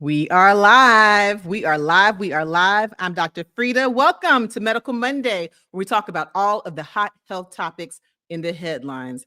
We are live. We are live. We are live. I'm Dr. Frita. Welcome to Medical Monday, where we talk about all of the hot health topics in the headlines.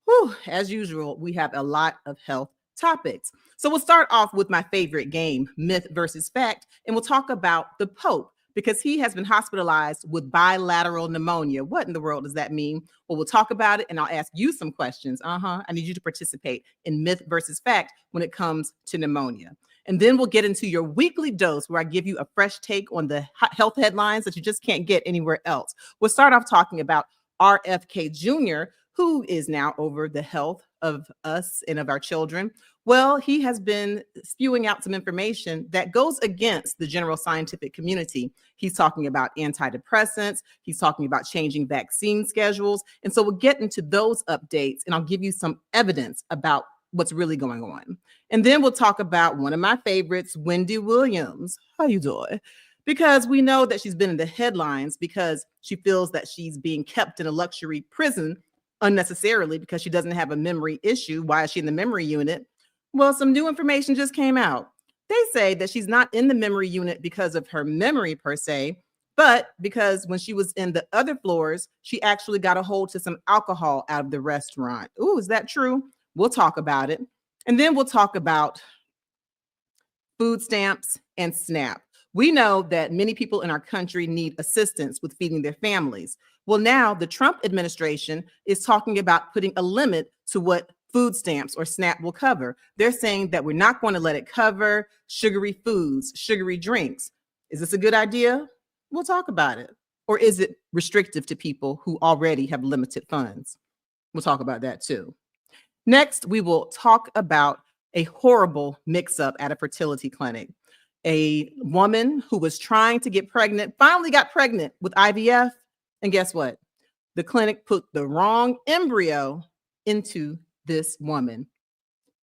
Whew, as usual, we have a lot of health topics. So we'll start off with my favorite game, myth versus fact, and we'll talk about the Pope because he has been hospitalized with bilateral pneumonia. What in the world does that mean? Well, we'll talk about it and I'll ask you some questions. I need you to participate in myth versus fact when it comes to pneumonia. And then we'll get into your weekly dose where I give you a fresh take on the health headlines that you just can't get anywhere else. We'll start off talking about RFK Jr., who is now over the health of us and of our children. Well, he has been spewing out some information that goes against the general scientific community. He's talking about antidepressants. He's talking about changing vaccine schedules. And so we'll get into those updates and I'll give you some evidence about what's really going on. And then we'll talk about one of my favorites, Wendy Williams. How you doing? Because we know that she's been in the headlines because she feels that she's being kept in a luxury prison unnecessarily because she doesn't have a memory issue. Why is she in the memory unit? Well, some new information just came out. They say that she's not in the memory unit because of her memory per se, but because when she was in the other floors, she actually got a hold to some alcohol out of the restaurant. Ooh, is that true? We'll talk about it. And then we'll talk about food stamps and SNAP. We know that many people in our country need assistance with feeding their families. Well, now the Trump administration is talking about putting a limit to what food stamps or SNAP will cover. They're saying that we're not going to let it cover sugary foods, sugary drinks. Is this a good idea? We'll talk about it. Or is it restrictive to people who already have limited funds? We'll talk about that too. Next, we will talk about a horrible mix-up at a fertility clinic. A woman who was trying to get pregnant finally got pregnant with IVF. And guess what? The clinic put the wrong embryo into this woman.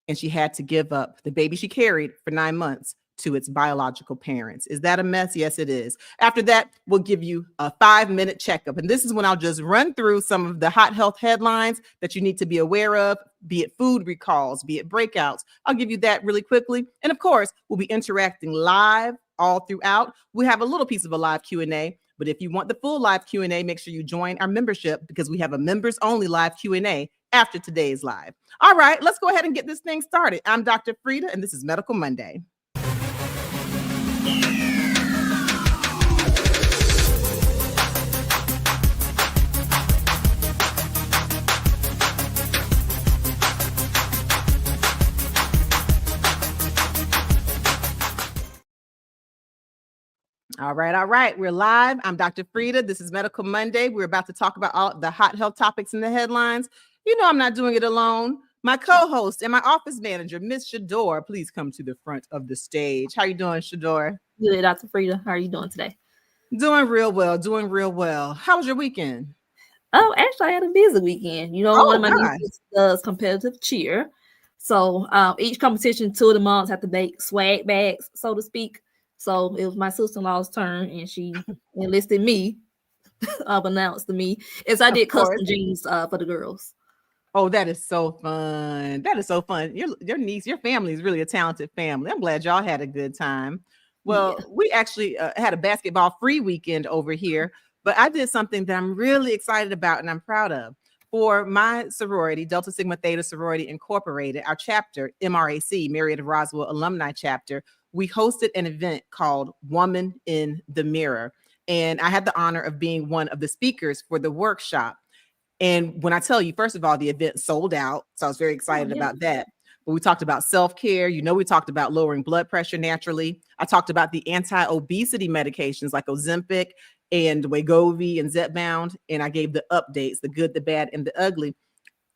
And she had to give up the baby she carried for 9 months to its biological parents. Is that a mess? Yes, it is. After that, we'll give you a 5-minute checkup. And this is when I'll just run through some of the hot health headlines that you need to be aware of, be it food recalls, be it breakouts. I'll give you that really quickly. And of course, we'll be interacting live all throughout. We have a little piece of a live Q&A, but if you want the full live Q&A, make sure you join our membership because we have a members only live Q&A after today's live. All right, let's go ahead and get this thing started. I'm Dr. Frita, and this is Medical Monday. All right. We're live. I'm Dr. Frita. This is Medical Monday. We're about to talk about all the hot health topics in the headlines. You know I'm not doing it alone. My co-host and my office manager, Miss Shador, please come to the front of the stage. How you doing, Shador? Good, Dr. Frita. How are you doing today? Doing real well. How was your weekend? Oh, actually, I had a busy weekend. You know, one of my nieces does competitive cheer. So each competition, 2 of the moms have to make swag bags, so to speak. So it was my sister-in-law's turn, and she enlisted me, unbeknownst to me. As I did custom jeans for the girls. Oh, that is so fun. Your niece, your family is really a talented family. I'm glad y'all had a good time. Well, yeah. We actually had a basketball free weekend over here, but I did something that I'm really excited about and I'm proud of. For my sorority, Delta Sigma Theta Sorority Incorporated, our chapter, MRAC, Marriott of Roswell Alumni Chapter, we hosted an event called Woman in the Mirror. And I had the honor of being one of the speakers for the workshop. And when I tell you, first of all, the event sold out. So I was very excited about that. But we talked about self-care. You know, we talked about lowering blood pressure naturally. I talked about the anti-obesity medications like Ozempic and Wegovy and Zepbound. And I gave the updates, the good, the bad, and the ugly.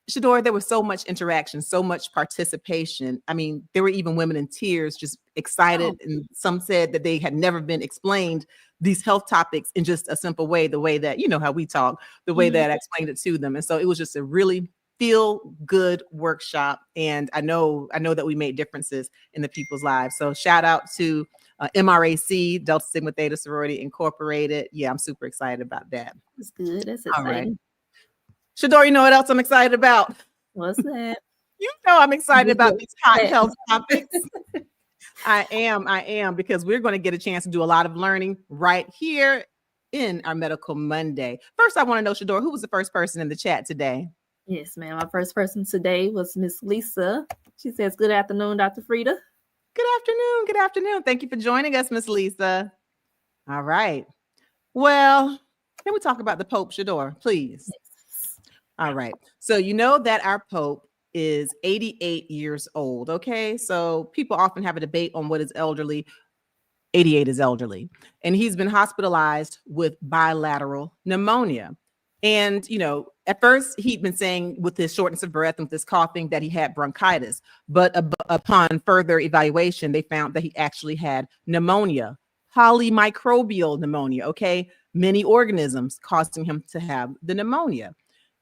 Shador, there was so much interaction, so much participation. I mean, there were even women in tears, just excited. Oh. And some said that they had never been explained these health topics in just a simple way, the way that, you know, how we talk, the way that I explained it to them. And so it was just a really feel good workshop. And I know that we made differences in the people's lives. So shout out to MRAC, Delta Sigma Theta Sorority Incorporated. Yeah, I'm super excited about that. That's good. That's exciting. All right. Shador, you know what else I'm excited about? What's that? You know I'm excited about these hot health topics. I am, because we're going to get a chance to do a lot of learning right here in our Medical Monday. First, I want to know, Shador, who was the first person in the chat today? Yes, ma'am. Our first person today was Miss Lisa. She says, "Good afternoon, Dr. Frita." Good afternoon. Good afternoon. Thank you for joining us, Miss Lisa. All right. Well, can we talk about the Pope, Shador, please? Yes. All right. So you know that our Pope is 88 years old, okay? So people often have a debate on what is elderly. 88 is elderly. And he's been hospitalized with bilateral pneumonia. And, at first he'd been saying with his shortness of breath and with his coughing that he had bronchitis. But upon further evaluation, they found that he actually had pneumonia, polymicrobial pneumonia, okay? Many organisms causing him to have the pneumonia.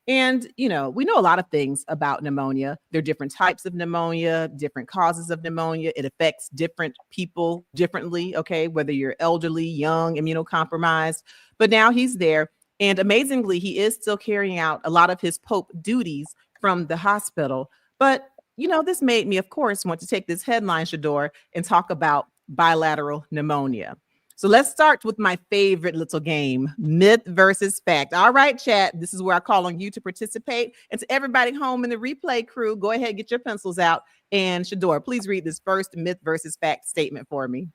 And, we know a lot of things about pneumonia. There are different types of pneumonia, different causes of pneumonia. It affects different people differently, okay, whether you're elderly, young, immunocompromised. But now he's there. And amazingly, he is still carrying out a lot of his Pope duties from the hospital. But, this made me, of course, want to take this headline, Shador, and talk about bilateral pneumonia. So let's start with my favorite little game, myth versus fact. All right, chat, this is where I call on you to participate. And to everybody home in the replay crew, go ahead, get your pencils out. And Shador, please read this first myth versus fact statement for me.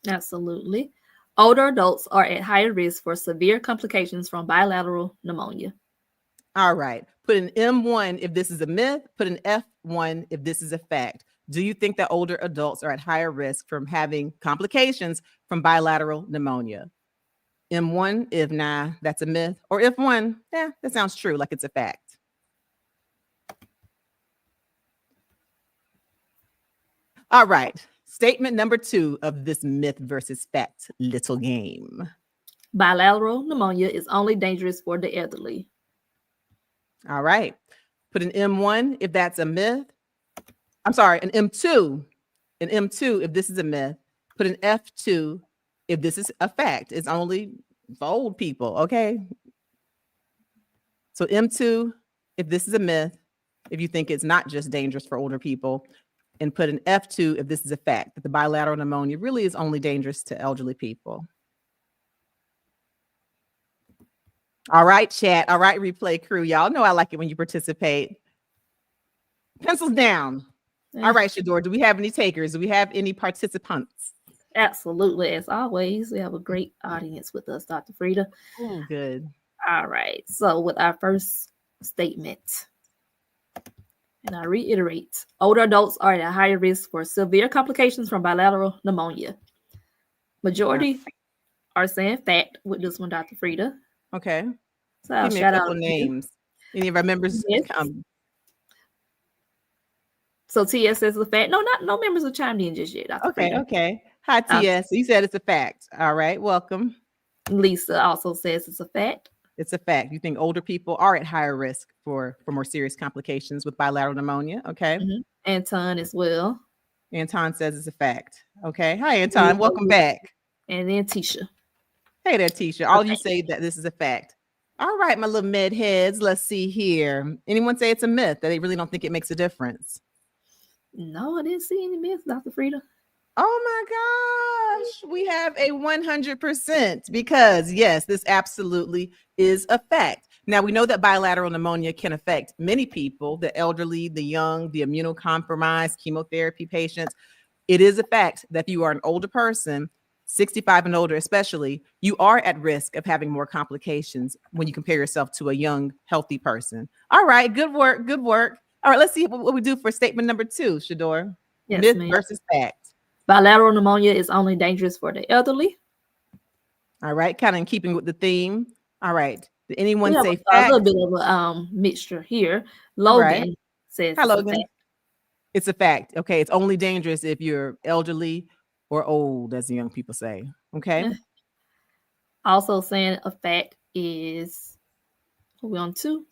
Absolutely. Older adults are at higher risk for severe complications from bilateral pneumonia. All right. Put an M1 if this is a myth, put an F1 if this is a fact. Do you think that older adults are at higher risk from having complications from bilateral pneumonia? M1 if nah, that's a myth. Or F1, yeah, that sounds true, like it's a fact. All right. Statement number 2 of this myth versus fact little game. Bilateral pneumonia is only dangerous for the elderly. All right. Put an M1 if that's a myth. I'm sorry, an M2. An M2 if this is a myth. Put an F2 if this is a fact. It's only for old people, okay? So M2 if this is a myth, if you think it's not just dangerous for older people, and put an F2 if this is a fact, that the bilateral pneumonia really is only dangerous to elderly people. All right, chat. All right, replay crew. Y'all know I like it when you participate. Pencils down. All right, Shador, do we have any takers? Do we have any participants? Absolutely. As always, we have a great audience with us, Dr. Frita. Oh, good. All right. So with our first statement, and I reiterate, older adults are at a higher risk for severe complications from bilateral pneumonia. Majority are saying fact with this one, Dr. Frita. Okay. So I'll give me shout a couple out names. Any of our members? Yes. So TS says the fact. No members have chimed in just yet, Dr. Okay, Frita. okay. Hi, TS. You said it's a fact. All right, welcome. Lisa also says it's a fact. It's a fact. You think older people are at higher risk for more serious complications with bilateral pneumonia? Okay. Mm-hmm. Anton as well. Anton says it's a fact. Okay. Hi, Anton. Welcome back. And then Tisha. Hey there, Tisha. All you say that this is a fact. All right, my little med heads. Let's see here. Anyone say it's a myth that they really don't think it makes a difference? No, I didn't see any myths, Dr. Frita. Oh my gosh, we have a 100% because yes, this absolutely is a fact. Now we know that bilateral pneumonia can affect many people, the elderly, the young, the immunocompromised, chemotherapy patients. It is a fact that if you are an older person, 65 and older especially, you are at risk of having more complications when you compare yourself to a young, healthy person. All right, good work, good work. All right, let's see what we do for statement number 2, Shador. Yes, myth versus fact. Bilateral pneumonia is only dangerous for the elderly. All right, kind of in keeping with the theme. All right, did anyone say fact? A little bit of a mixture here. Logan says hi, Logan. It's a fact. Okay, it's only dangerous if you're elderly or old, as the young people say. Okay. Also saying a fact is, are we on 2?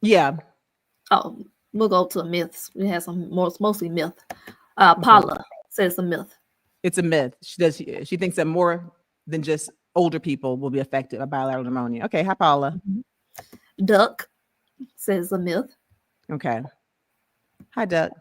Yeah. Oh, we'll go to a myth. We have some mostly myth. Paula says a myth. It's a myth. She thinks that more than just older people will be affected by bilateral pneumonia. Okay, hi, Paula. Duck says a myth. Okay. Hi, Duck.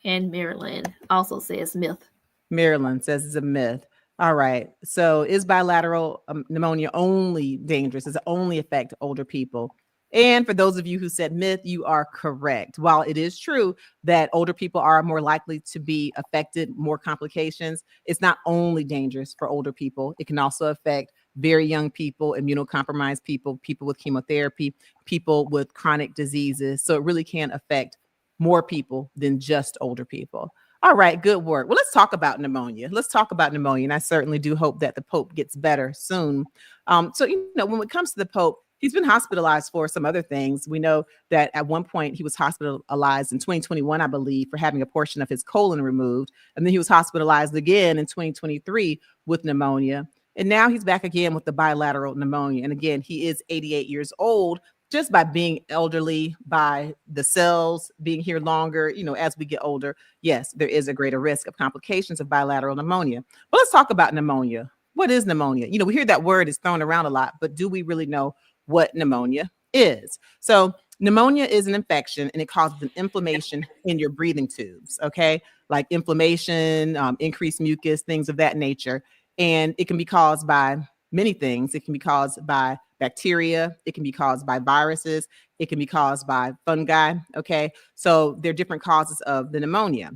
And Maryland also says myth. Maryland says it's a myth. All right. So is bilateral pneumonia only dangerous? Does it only affect older people? And for those of you who said myth, you are correct. While it is true that older people are more likely to be affected, more complications, it's not only dangerous for older people. It can also affect very young people, immunocompromised people, people with chemotherapy, people with chronic diseases. So it really can affect more people than just older people. All right, good work. Well, let's talk about pneumonia. Let's talk about pneumonia. And I certainly do hope that the Pope gets better soon. So, when it comes to the Pope, he's been hospitalized for some other things. We know that at one point he was hospitalized in 2021, I believe, for having a portion of his colon removed. And then he was hospitalized again in 2023 with pneumonia. And now he's back again with the bilateral pneumonia. And again, he is 88 years old. Just by being elderly, by the cells being here longer, as we get older, yes, there is a greater risk of complications of bilateral pneumonia. But let's talk about pneumonia. What is pneumonia? We hear that word is thrown around a lot, but do we really know what pneumonia is? So pneumonia is an infection and it causes an inflammation in your breathing tubes, okay? Like inflammation, increased mucus, things of that nature. And it can be caused by many things. It can be caused by bacteria. It can be caused by viruses. It can be caused by fungi. Okay. So there are different causes of the pneumonia.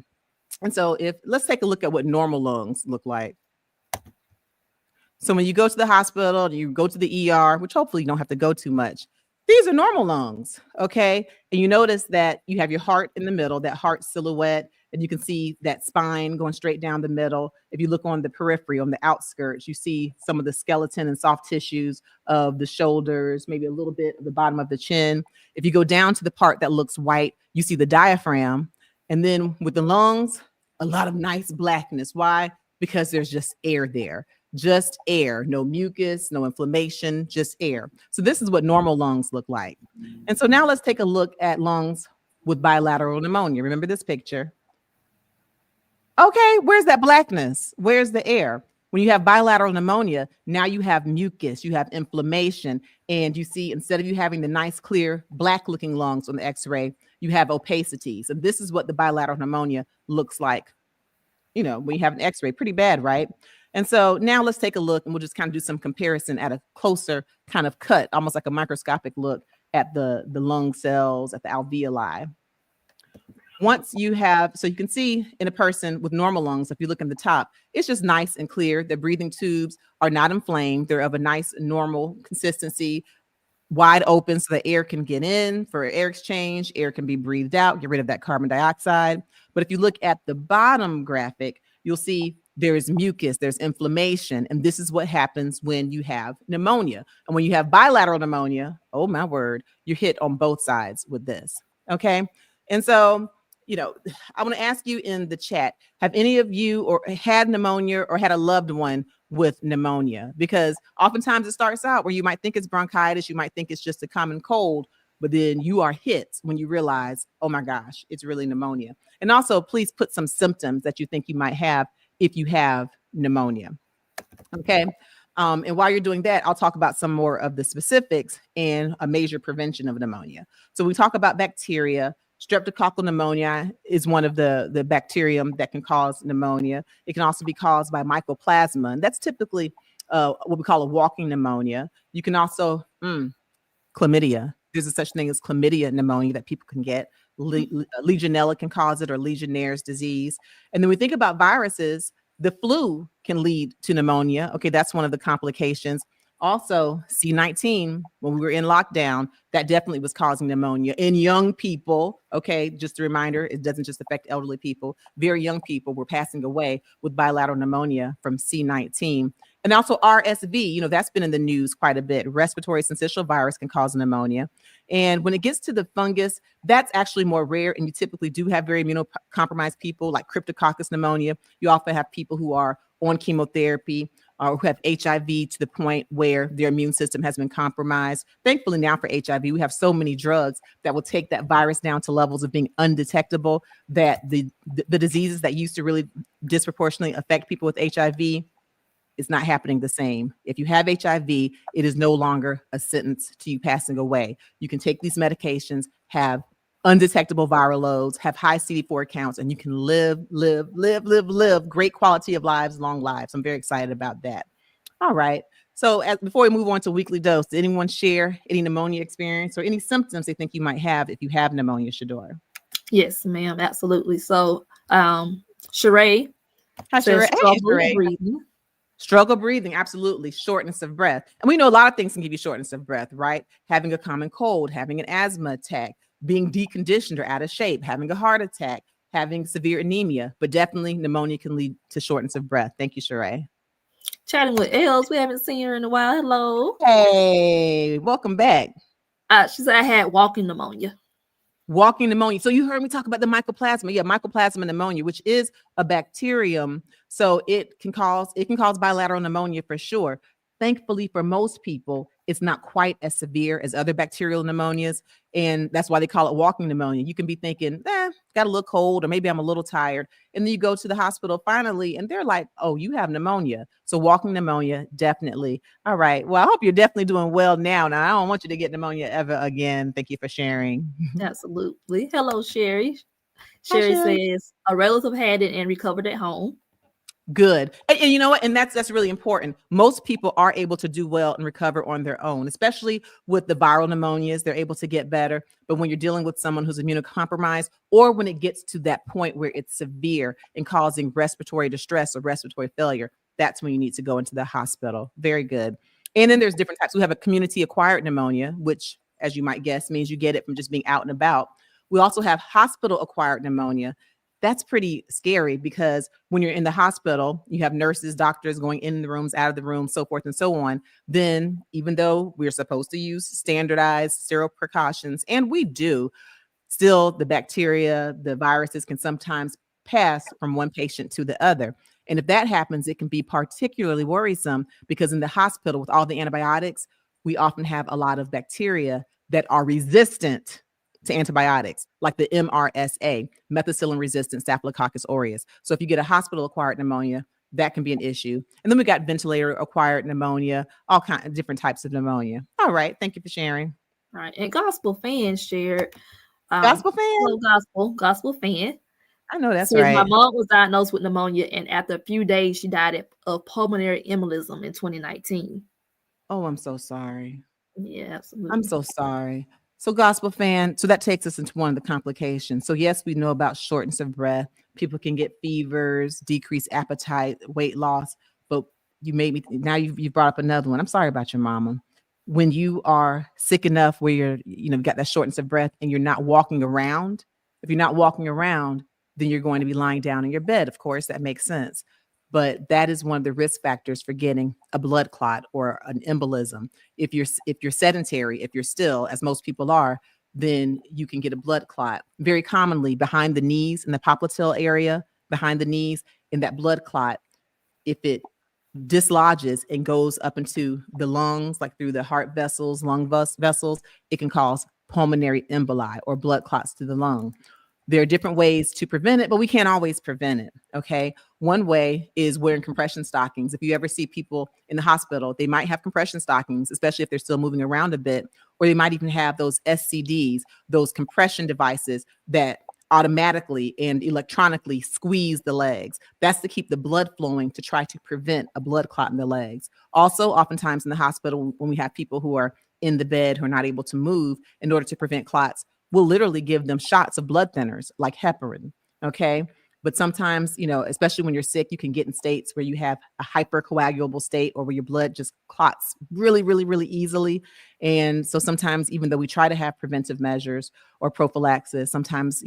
And so let's take a look at what normal lungs look like. So when you go to the hospital, you go to the ER, which hopefully you don't have to go too much. These are normal lungs. Okay. And you notice that you have your heart in the middle, that heart silhouette, and you can see that spine going straight down the middle. If you look on the periphery, on the outskirts, you see some of the skeleton and soft tissues of the shoulders, maybe a little bit of the bottom of the chin. If you go down to the part that looks white, you see the diaphragm. And then with the lungs, a lot of nice blackness. Why? Because there's just air there. Just air, no mucus, no inflammation, just air. So this is what normal lungs look like. And so now let's take a look at lungs with bilateral pneumonia. Remember this picture? Okay, where's that blackness? Where's the air? When you have bilateral pneumonia, now you have mucus, you have inflammation, and you see, instead of you having the nice, clear, black-looking lungs on the x-ray, you have opacities. And this is what the bilateral pneumonia looks like, when you have an x-ray. Pretty bad, right? And so now let's take a look, and we'll just kind of do some comparison at a closer kind of cut, almost like a microscopic look at the lung cells, at the alveoli. Once you have, so you can see in a person with normal lungs, if you look in the top, it's just nice and clear. The breathing tubes are not inflamed. They're of a nice normal consistency, wide open so the air can get in for air exchange. Air can be breathed out, get rid of that carbon dioxide. But if you look at the bottom graphic, you'll see there is mucus, there's inflammation. And this is what happens when you have pneumonia. And when you have bilateral pneumonia, oh my word, you're hit on both sides with this. Okay. And so, I want to ask you in the chat, have any of you or had pneumonia or had a loved one with pneumonia? Because oftentimes it starts out where you might think it's bronchitis, you might think it's just a common cold, but then you are hit when you realize, oh my gosh, it's really pneumonia. And also, please put some symptoms that you think you might have if you have pneumonia. Okay. And while you're doing that, I'll talk about some more of the specifics and a major prevention of pneumonia. So we talk about bacteria. Streptococcal pneumonia is one of the bacterium that can cause pneumonia. It can also be caused by mycoplasma, and that's typically what we call a walking pneumonia. You can also, chlamydia. There's a such thing as chlamydia pneumonia that people can get. Legionella can cause it, or Legionnaire's disease. And then we think about viruses. The flu can lead to pneumonia. Okay, that's one of the complications. Also, C-19, when we were in lockdown, that definitely was causing pneumonia in young people. Okay, just a reminder, it doesn't just affect elderly people. Very young people were passing away with bilateral pneumonia from C-19. And also RSV, that's been in the news quite a bit. Respiratory syncytial virus can cause pneumonia. And when it gets to the fungus, that's actually more rare. And you typically do have very immunocompromised people like Cryptococcus pneumonia. You often have people who are on chemotherapy or who have HIV to the point where their immune system has been compromised. Thankfully now for HIV, we have so many drugs that will take that virus down to levels of being undetectable, that the diseases that used to really disproportionately affect people with HIV, it's not happening the same. If you have HIV, it is no longer a sentence to you passing away. You can take these medications, have undetectable viral loads, have high CD4 counts, and you can live great quality of lives, long lives. I'm very excited about that. All right. So before we move on to weekly dose, did anyone share any pneumonia experience or any symptoms they think you might have if you have pneumonia, Shadora? Yes, ma'am. Absolutely. So, Sheree says Sheree. breathing. Struggle breathing, absolutely. Shortness of breath. And we know a lot of things can give you shortness of breath, right? Having a common cold, having an asthma attack, being deconditioned or out of shape, having a heart attack, having severe anemia, but definitely pneumonia can lead to shortness of breath. Thank you, Sheree. Chatting with Els. We haven't seen her in a while. Hello. Hey, welcome back. She said I had walking pneumonia. Walking pneumonia. So you heard me talk about the mycoplasma. Yeah, mycoplasma pneumonia, which is a bacterium. So it can cause bilateral pneumonia for sure. Thankfully, for most people, it's not quite as severe as other bacterial pneumonias. And that's why they call it walking pneumonia. You can be thinking, got a little cold, or maybe I'm a little tired. And then you go to the hospital finally, and they're like, oh, you have pneumonia. So walking pneumonia, definitely. All right. Well, I hope you're definitely doing well now. Now, I don't want you to get pneumonia ever again. Thank you for sharing. Absolutely. Hello, Sherry. Sherry says a relative had it and recovered at home. Good. And you know what? And that's really important. Most people are able to do well and recover on their own, especially with the viral pneumonias. They're able to get better. But when you're dealing with someone who's immunocompromised, or when it gets to that point where it's severe and causing respiratory distress or respiratory failure, that's when you need to go into the hospital. Very good. And then there's different types. We have a community acquired pneumonia, which, as you might guess, means you get it from just being out and about. We also have hospital acquired pneumonia. That's pretty scary because when you're in the hospital, you have nurses, doctors going in the rooms, out of the room, so forth and so on. Then, even though we're supposed to use standardized sterile precautions, and we do, still the bacteria, the viruses can sometimes pass from one patient to the other. And if that happens, it can be particularly worrisome because in the hospital with all the antibiotics, we often have a lot of bacteria that are resistant to antibiotics, like the MRSA, methicillin-resistant Staphylococcus aureus. So if you get a hospital-acquired pneumonia, that can be an issue. And then we got ventilator-acquired pneummonia, all kinds of different types of pneumonia. All right, thank you for sharing. All right, and Gospel Fan shared. Gospel Fan? Gospel Fan. I know that's right. My mom was diagnosed with pneumonia, and after a few days, she died of pulmonary embolism in 2019. Oh, I'm so sorry. Yeah, absolutely. I'm so sorry. So Gospel Fan, so that takes us into one of the complications. So yes, we know about shortness of breath. People can get fevers, decreased appetite, weight loss, but you made me, now you've brought up another one. I'm sorry about your mama. When you are sick enough where you've got that shortness of breath and you're not walking around, if you're not walking around, then you're going to be lying down in your bed. Of course, that makes sense. But that is one of the risk factors for getting a blood clot or an embolism. If you're sedentary, if you're still, as most people are, then you can get a blood clot. Very commonly behind the knees, in the popliteal area, behind the knees, in that blood clot, if it dislodges and goes up into the lungs, like through the heart vessels, lung vessels, it can cause pulmonary emboli or blood clots to the lung. There are different ways to prevent it, but we can't always prevent it, okay? One way is wearing compression stockings. If you ever see people in the hospital, they might have compression stockings, especially if they're still moving around a bit, or they might even have those SCDs, those compression devices that automatically and electronically squeeze the legs. That's to keep the blood flowing to try to prevent a blood clot in the legs. Also, oftentimes in the hospital, when we have people who are in the bed who are not able to move, in order to prevent clots, we'll literally give them shots of blood thinners like heparin, okay? But sometimes, especially when you're sick, you can get in states where you have a hypercoagulable state or where your blood just clots really, really, really easily. And so sometimes, even though we try to have preventive measures or prophylaxis, sometimes,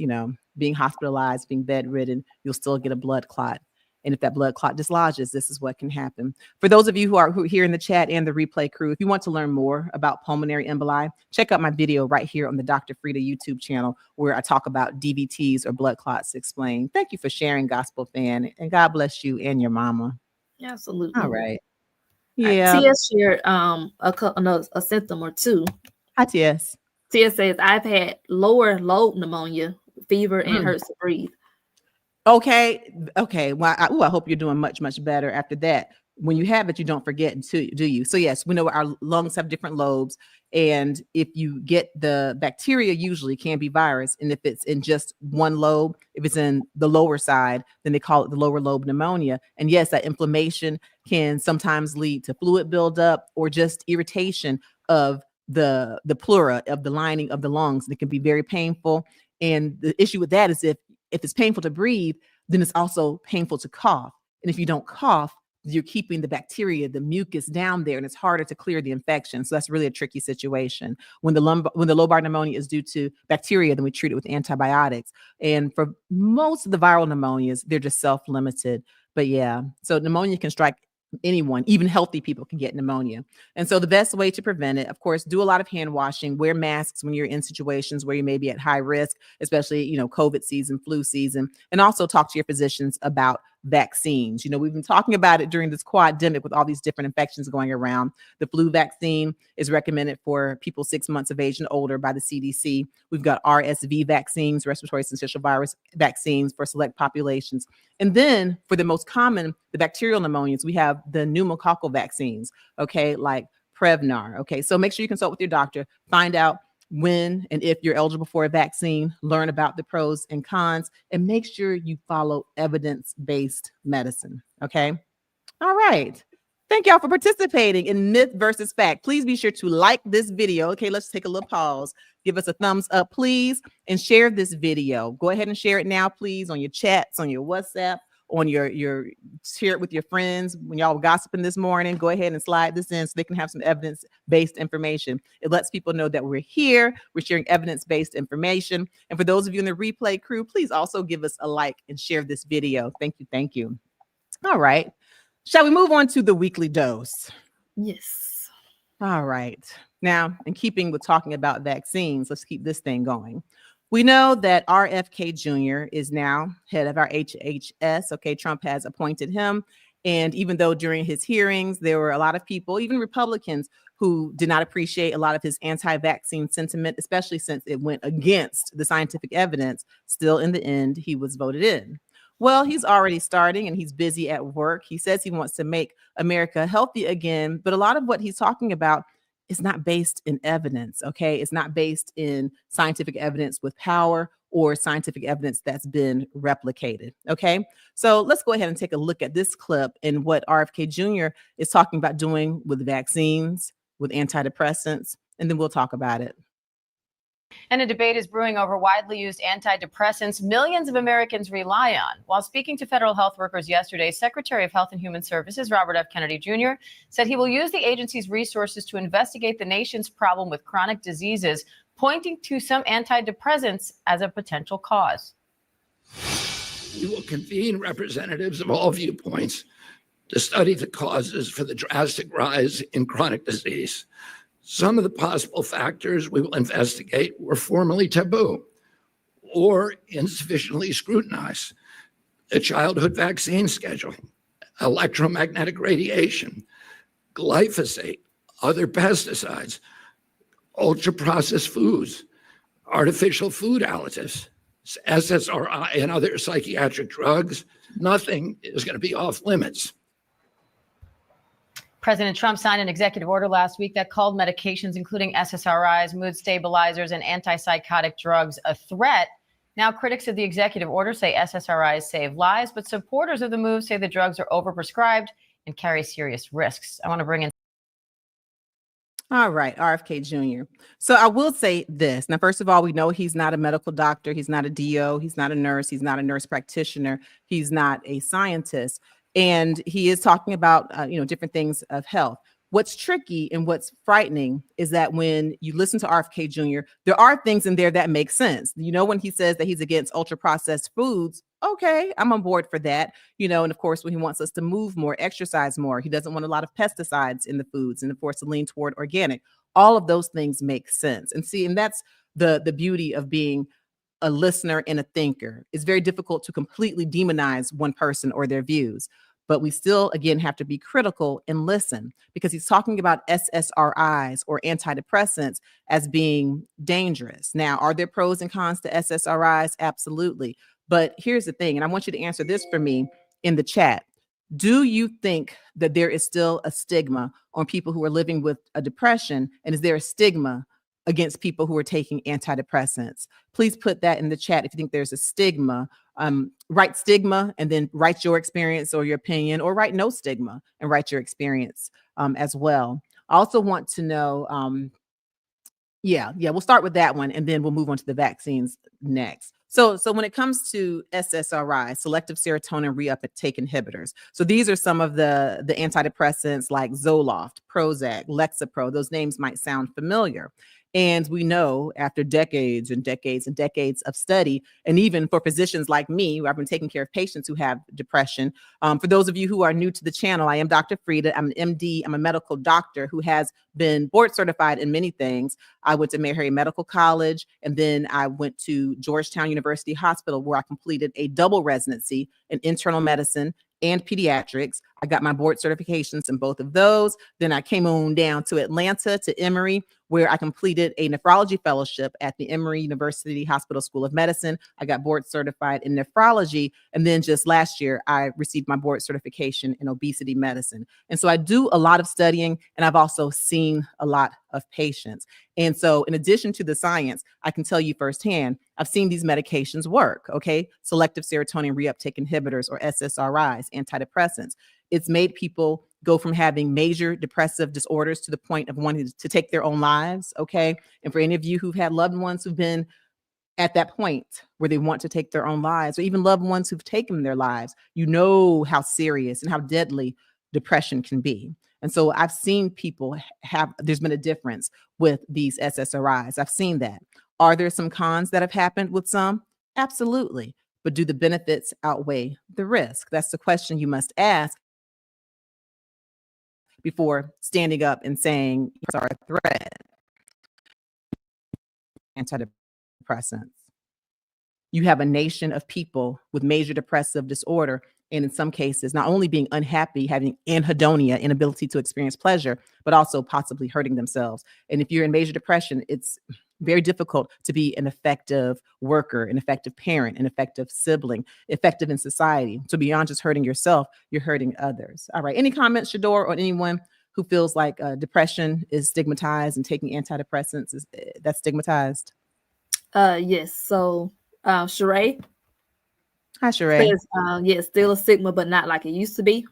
being hospitalized, being bedridden, you'll still get a blood clot. And if that blood clot dislodges, this is what can happen. For those of you who are here in the chat and the replay crew, if you want to learn more about pulmonary emboli, check out my video right here on the Dr. Frita YouTube channel, where I talk about DVTs or blood clots explained. Thank you for sharing, Gospel Fan, and God bless you and your mama. Absolutely. All right. Yeah. Tia shared a symptom or two. Hi, Tia. Tia says, I've had lower lobe pneumonia, fever, and hurts to breathe. Okay. Well, I hope you're doing much, much better after that. when you have it, you don't forget, do you? So yes, we know our lungs have different lobes. And if you get the bacteria, usually can be virus. And if it's in just one lobe, if it's in the lower side, then they call it the lower lobe pneumonia. And yes, that inflammation can sometimes lead to fluid buildup or just irritation of the pleura, of the lining of the lungs. It can be very painful. And the issue with that is if it's painful to breathe, then it's also painful to cough. And if you don't cough, you're keeping the bacteria, the mucus down there, and it's harder to clear the infection. So that's really a tricky situation. When the lobar pneumonia is due to bacteria, then we treat it with antibiotics. And for most of the viral pneumonias, they're just self-limited. But yeah, so pneumonia can strike anyone, even healthy people can get pneumonia. And so the best way to prevent it, of course, do a lot of hand washing, wear masks when you're in situations where you may be at high risk, especially, COVID season, flu season, and also talk to your physicians about vaccines. We've been talking about it during this quademic with all these different infections going around. The flu vaccine is recommended for people 6 months of age and older by the CDC. We've got RSV vaccines, respiratory syncytial virus vaccines for select populations. And then for the most common, the bacterial pneumonias, we have the pneumococcal vaccines, okay, like Prevnar. Okay, so make sure you consult with your doctor, find out when and if you're eligible for a vaccine, learn about the pros and cons, and make sure you follow evidence-based medicine. Okay. All right. Thank y'all for participating in Myth versus Fact. Please be sure to like this video. Okay, let's take a little pause. Give us a thumbs up, please, and share this video. Go ahead and share it now, please, on your chats, on your WhatsApp, on your share it with your friends. When y'all were gossiping this morning, go ahead and slide this in so they can have some evidence-based information. It lets people know that we're here, we're sharing evidence-based information. And for those of you in the replay crew, please also give us a like and share this video. Thank you. Thank you. All right. Shall we move on to the weekly dose? Yes. All right. Now, in keeping with talking about vaccines, let's keep this thing going. We know that RFK Jr. is now head of our HHS. Okay, Trump has appointed him. And even though during his hearings, there were a lot of people, even Republicans, who did not appreciate a lot of his anti-vaccine sentiment, especially since it went against the scientific evidence, still in the end, he was voted in. Well, he's already starting and he's busy at work. He says he wants to make America healthy again, but a lot of what he's talking about is not based in evidence, okay? It's not based in scientific evidence with power or scientific evidence that's been replicated, okay? So let's go ahead and take a look at this clip and what RFK Jr. is talking about doing with vaccines, with antidepressants, and then we'll talk about it. And a debate is brewing over widely used antidepressants millions of Americans rely on. While speaking to federal health workers yesterday, Secretary of Health and Human Services Robert F. Kennedy Jr. said he will use the agency's resources to investigate the nation's problem with chronic diseases, pointing to some antidepressants as a potential cause. We will convene representatives of all viewpoints to study the causes for the drastic rise in chronic disease. Some of the possible factors we will investigate were formerly taboo or insufficiently scrutinized. The childhood vaccine schedule, electromagnetic radiation, glyphosate, other pesticides, ultra-processed foods, artificial food additives, SSRI, and other psychiatric drugs. Nothing is going to be off limits. President Trump signed an executive order last week that called medications, including SSRIs, mood stabilizers, and antipsychotic drugs, a threat. Now, critics of the executive order say SSRIs save lives, but supporters of the move say the drugs are overprescribed and carry serious risks. I want to bring in. All right, RFK Jr. So I will say this. Now, first of all, we know he's not a medical doctor. He's not a DO. He's not a nurse. He's not a nurse practitioner. He's not a scientist. And he is talking about, different things of health. What's tricky and what's frightening is that when you listen to RFK Jr., there are things in there that make sense. When he says that he's against ultra processed foods, okay, I'm on board for that. And of course, when he wants us to move more, exercise more, he doesn't want a lot of pesticides in the foods and of course to lean toward organic. All of those things make sense. And that's the beauty of being a listener and a thinker. It's very difficult to completely demonize one person or their views. But we still, again, have to be critical and listen because he's talking about SSRIs or antidepressants as being dangerous. Now, are there pros and cons to SSRIs? Absolutely. But here's the thing, and I want you to answer this for me in the chat. Do you think that there is still a stigma on people who are living with a depression? And is there a stigma against people who are taking antidepressants? Please put that in the chat if you think there's a stigma. Write stigma and then write your experience or your opinion, or write no stigma and write your experience as well. I also want to know, we'll start with that one and then we'll move on to the vaccines next. So when it comes to SSRI, selective serotonin reuptake inhibitors, so these are some of the antidepressants like Zoloft, Prozac, Lexapro. Those names might sound familiar. And we know after decades and decades and decades of study, and even for physicians like me, who I've been taking care of patients who have depression. For those of you who are new to the channel, I am Dr. Frita. I'm an MD. I'm a medical doctor who has been board certified in many things. I went to Meharry Medical College, and then I went to Georgetown University Hospital, where I completed a double residency in internal medicine and pediatrics. I got my board certifications in both of those. Then I came on down to Atlanta to Emory, where I completed a nephrology fellowship at the Emory University Hospital School of Medicine. I got board certified in nephrology. And then just last year, I received my board certification in obesity medicine. And so I do a lot of studying, and I've also seen a lot of patients. And so in addition to the science, I can tell you firsthand, I've seen these medications work, okay? Selective serotonin reuptake inhibitors, or SSRIs, antidepressants. It's made people go from having major depressive disorders to the point of wanting to take their own lives, okay? And for any of you who've had loved ones who've been at that point where they want to take their own lives, or even loved ones who've taken their lives, you know how serious and how deadly depression can be. And so I've seen people there's been a difference with these SSRIs. I've seen that. Are there some cons that have happened with some? Absolutely. But do the benefits outweigh the risk? That's the question you must ask before standing up and saying it's our threat. Antidepressants. You have a nation of people with major depressive disorder, and in some cases, not only being unhappy, having anhedonia, inability to experience pleasure, but also possibly hurting themselves. And if you're in major depression, it's very difficult to be an effective worker, an effective parent, an effective sibling, effective in society. So beyond just hurting yourself, you're hurting others. All right. Any comments, Shador, or anyone who feels like depression is stigmatized and taking antidepressants that's stigmatized? Yes. So Sheree. Hi, Sheree. Says, yes, still a stigma, but not like it used to be.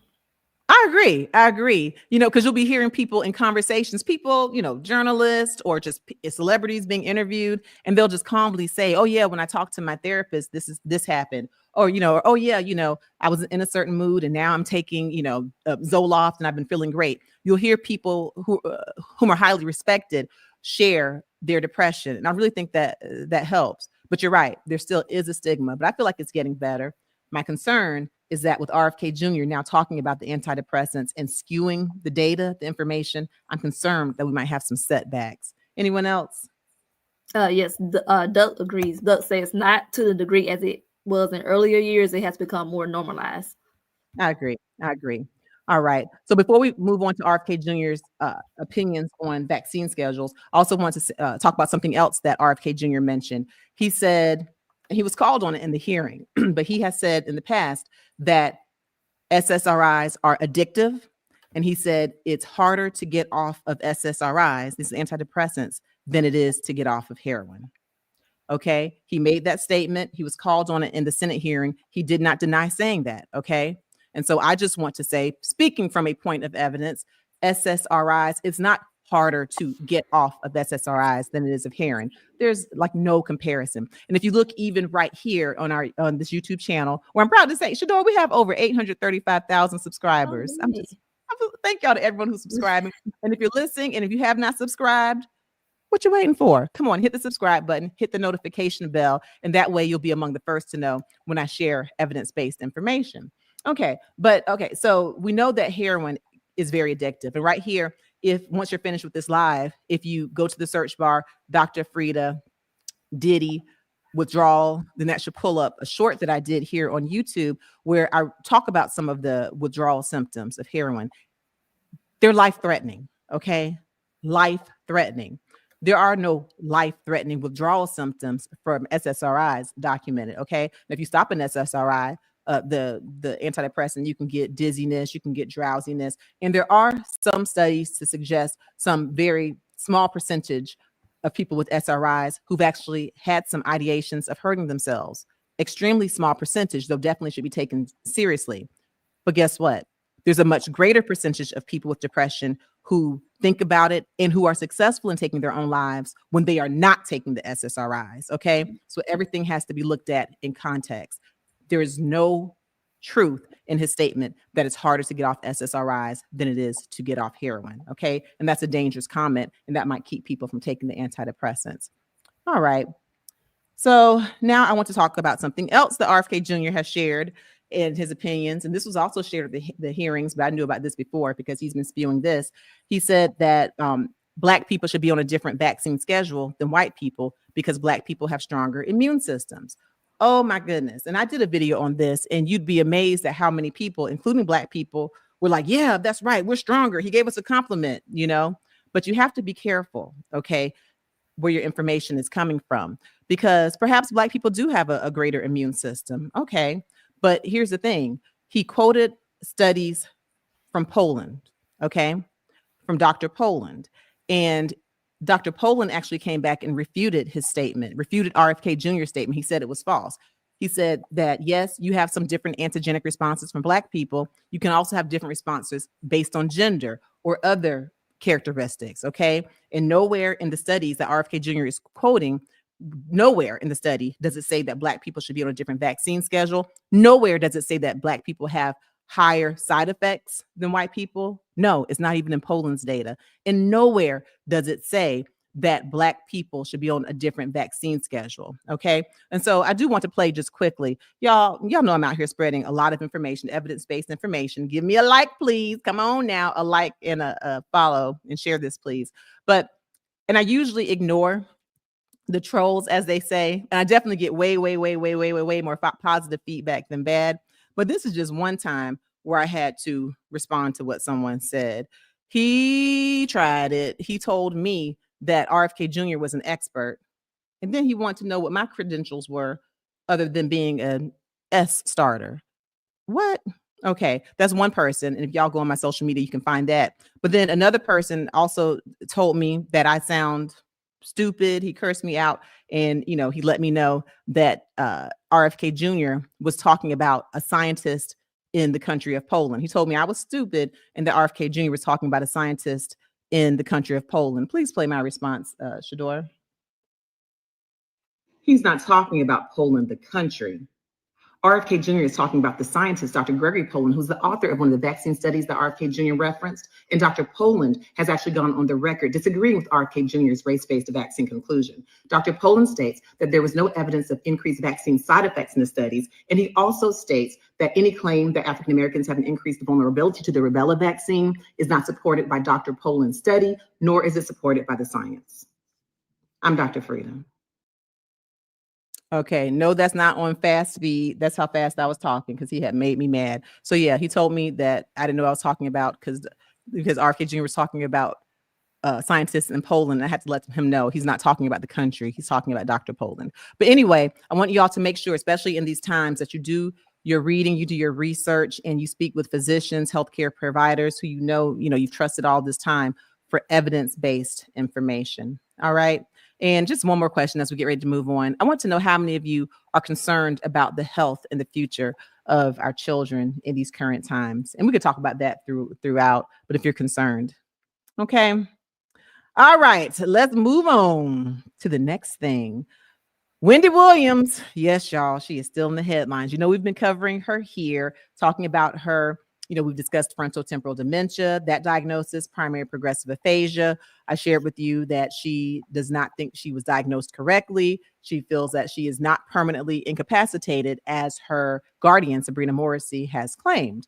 I agree. You know, because you'll be hearing people in conversations, people, you know, journalists or just celebrities being interviewed, and they'll just calmly say, oh yeah, when I talked to my therapist, this happened. Or, you know, or, oh yeah, you know, I was in a certain mood and now I'm taking, you know, Zoloft and I've been feeling great. You'll hear people whom are highly respected share their depression. And I really think that that helps. But you're right, there still is a stigma, but I feel like it's getting better. My concern is that with RFK Jr. now talking about the antidepressants and skewing the data, the information, I'm concerned that we might have some setbacks. Anyone else? Yes, Duck agrees. Duck says not to the degree as it was in earlier years. It has become more normalized. I agree. All right. So before we move on to RFK Jr.'s opinions on vaccine schedules, I also want to talk about something else that RFK Jr. mentioned. He said, he was called on it in the hearing, but he has said in the past that SSRIs are addictive. And he said it's harder to get off of SSRIs, these antidepressants, than it is to get off of heroin. Okay. He made that statement. He was called on it in the Senate hearing. He did not deny saying that. Okay. And so I just want to say, speaking from a point of evidence, SSRIs, it's not harder to get off of SSRIs than it is of heroin. There's like no comparison. And if you look even right here on this YouTube channel, where I'm proud to say, Shador, we have over 835,000 subscribers. Thank y'all to everyone who's subscribing. And if you're listening and if you have not subscribed, what you waiting for? Come on, hit the subscribe button, hit the notification bell, and that way you'll be among the first to know when I share evidence-based information. Okay, so we know that heroin is very addictive. And right here, once you're finished with this live, if you go to the search bar, Dr. Frita, Diddy, withdrawal, then that should pull up a short that I did here on YouTube where I talk about some of the withdrawal symptoms of heroin. They're life-threatening, okay? Life-threatening. There are no life-threatening withdrawal symptoms from SSRIs documented, okay? And if you stop an SSRI, the antidepressant, you can get dizziness, you can get drowsiness. And there are some studies to suggest some very small percentage of people with SRIs who've actually had some ideations of hurting themselves. Extremely small percentage, though definitely should be taken seriously. But guess what? There's a much greater percentage of people with depression who think about it and who are successful in taking their own lives when they are not taking the SSRIs. Okay. So everything has to be looked at in context. There is no truth in his statement that it's harder to get off SSRIs than it is to get off heroin. Okay. And that's a dangerous comment, and that might keep people from taking the antidepressants. All right. So now I want to talk about something else that RFK Jr. has shared in his opinions. And this was also shared at the hearings, but I knew about this before because he's been spewing this. He said that Black people should be on a different vaccine schedule than white people because Black people have stronger immune systems. Oh my goodness. And I did a video on this, and you'd be amazed at how many people, including Black people, were like, yeah, that's right, we're stronger. He gave us a compliment, you know, but you have to be careful, okay, where your information is coming from, because perhaps Black people do have a greater immune system. Okay. But here's the thing. He quoted studies from Poland, okay, from Dr. Poland. And Dr. Poland actually came back and refuted his statement, refuted RFK Jr.'s statement. He said it was false. He said that, yes, you have some different antigenic responses from Black people. You can also have different responses based on gender or other characteristics, okay? And nowhere in the studies that RFK Jr. is quoting, nowhere in the study does it say that Black people should be on a different vaccine schedule. Nowhere does it say that Black people have higher side effects than white people. No, it's not even in Poland's data. And nowhere does it say that Black people should be on a different vaccine schedule. Okay. And so I do want to play just quickly. Y'all know I'm out here spreading a lot of information, evidence-based information. Give me a like, please. Come on now, a like and a follow, and share this, please. And I usually ignore the trolls, as they say, and I definitely get way more positive feedback than bad. But this is just one time where I had to respond to what someone said. He tried it. He told me that RFK Jr. was an expert, and then he wanted to know what my credentials were other than being an S starter. What? Okay, that's one person. And if y'all go on my social media, you can find that. But then another person also told me that I sound stupid. He cursed me out, and he let me know that RFK Jr. was talking about a scientist in the country of Poland. He told me I was stupid, and that RFK Jr. was talking about a scientist in the country of Poland. Please play my response, Shador. He's not talking about Poland, the country. RFK Jr. is talking about the scientist, Dr. Gregory Poland, who's the author of one of the vaccine studies that RFK Jr. referenced. And Dr. Poland has actually gone on the record disagreeing with RFK Jr.'s race-based vaccine conclusion. Dr. Poland states that there was no evidence of increased vaccine side effects in the studies. And he also states that any claim that African Americans have an increased vulnerability to the rubella vaccine is not supported by Dr. Poland's study, nor is it supported by the science. I'm Dr. Frita. Okay, no, that's not on fast speed. That's how fast I was talking, because he had made me mad. So yeah, he told me that I didn't know what I was talking about because RFK Jr. was talking about scientists in Poland. And I had to let him know he's not talking about the country. He's talking about Dr. Poland. But anyway, I want y'all to make sure, especially in these times, that you do your reading, you do your research, and you speak with physicians, healthcare providers who you've trusted all this time for evidence-based information. All right. And just one more question as we get ready to move on. I want to know how many of you are concerned about the health and the future of our children in these current times. And we could talk about that throughout, but if you're concerned. Okay. All right. Let's move on to the next thing. Wendy Williams. Yes, y'all. She is still in the headlines. We've been covering her here, talking about her. We've discussed frontotemporal dementia, that diagnosis, primary progressive aphasia. I shared with you that she does not think she was diagnosed correctly. She feels that she is not permanently incapacitated, as her guardian, Sabrina Morrissey, has claimed.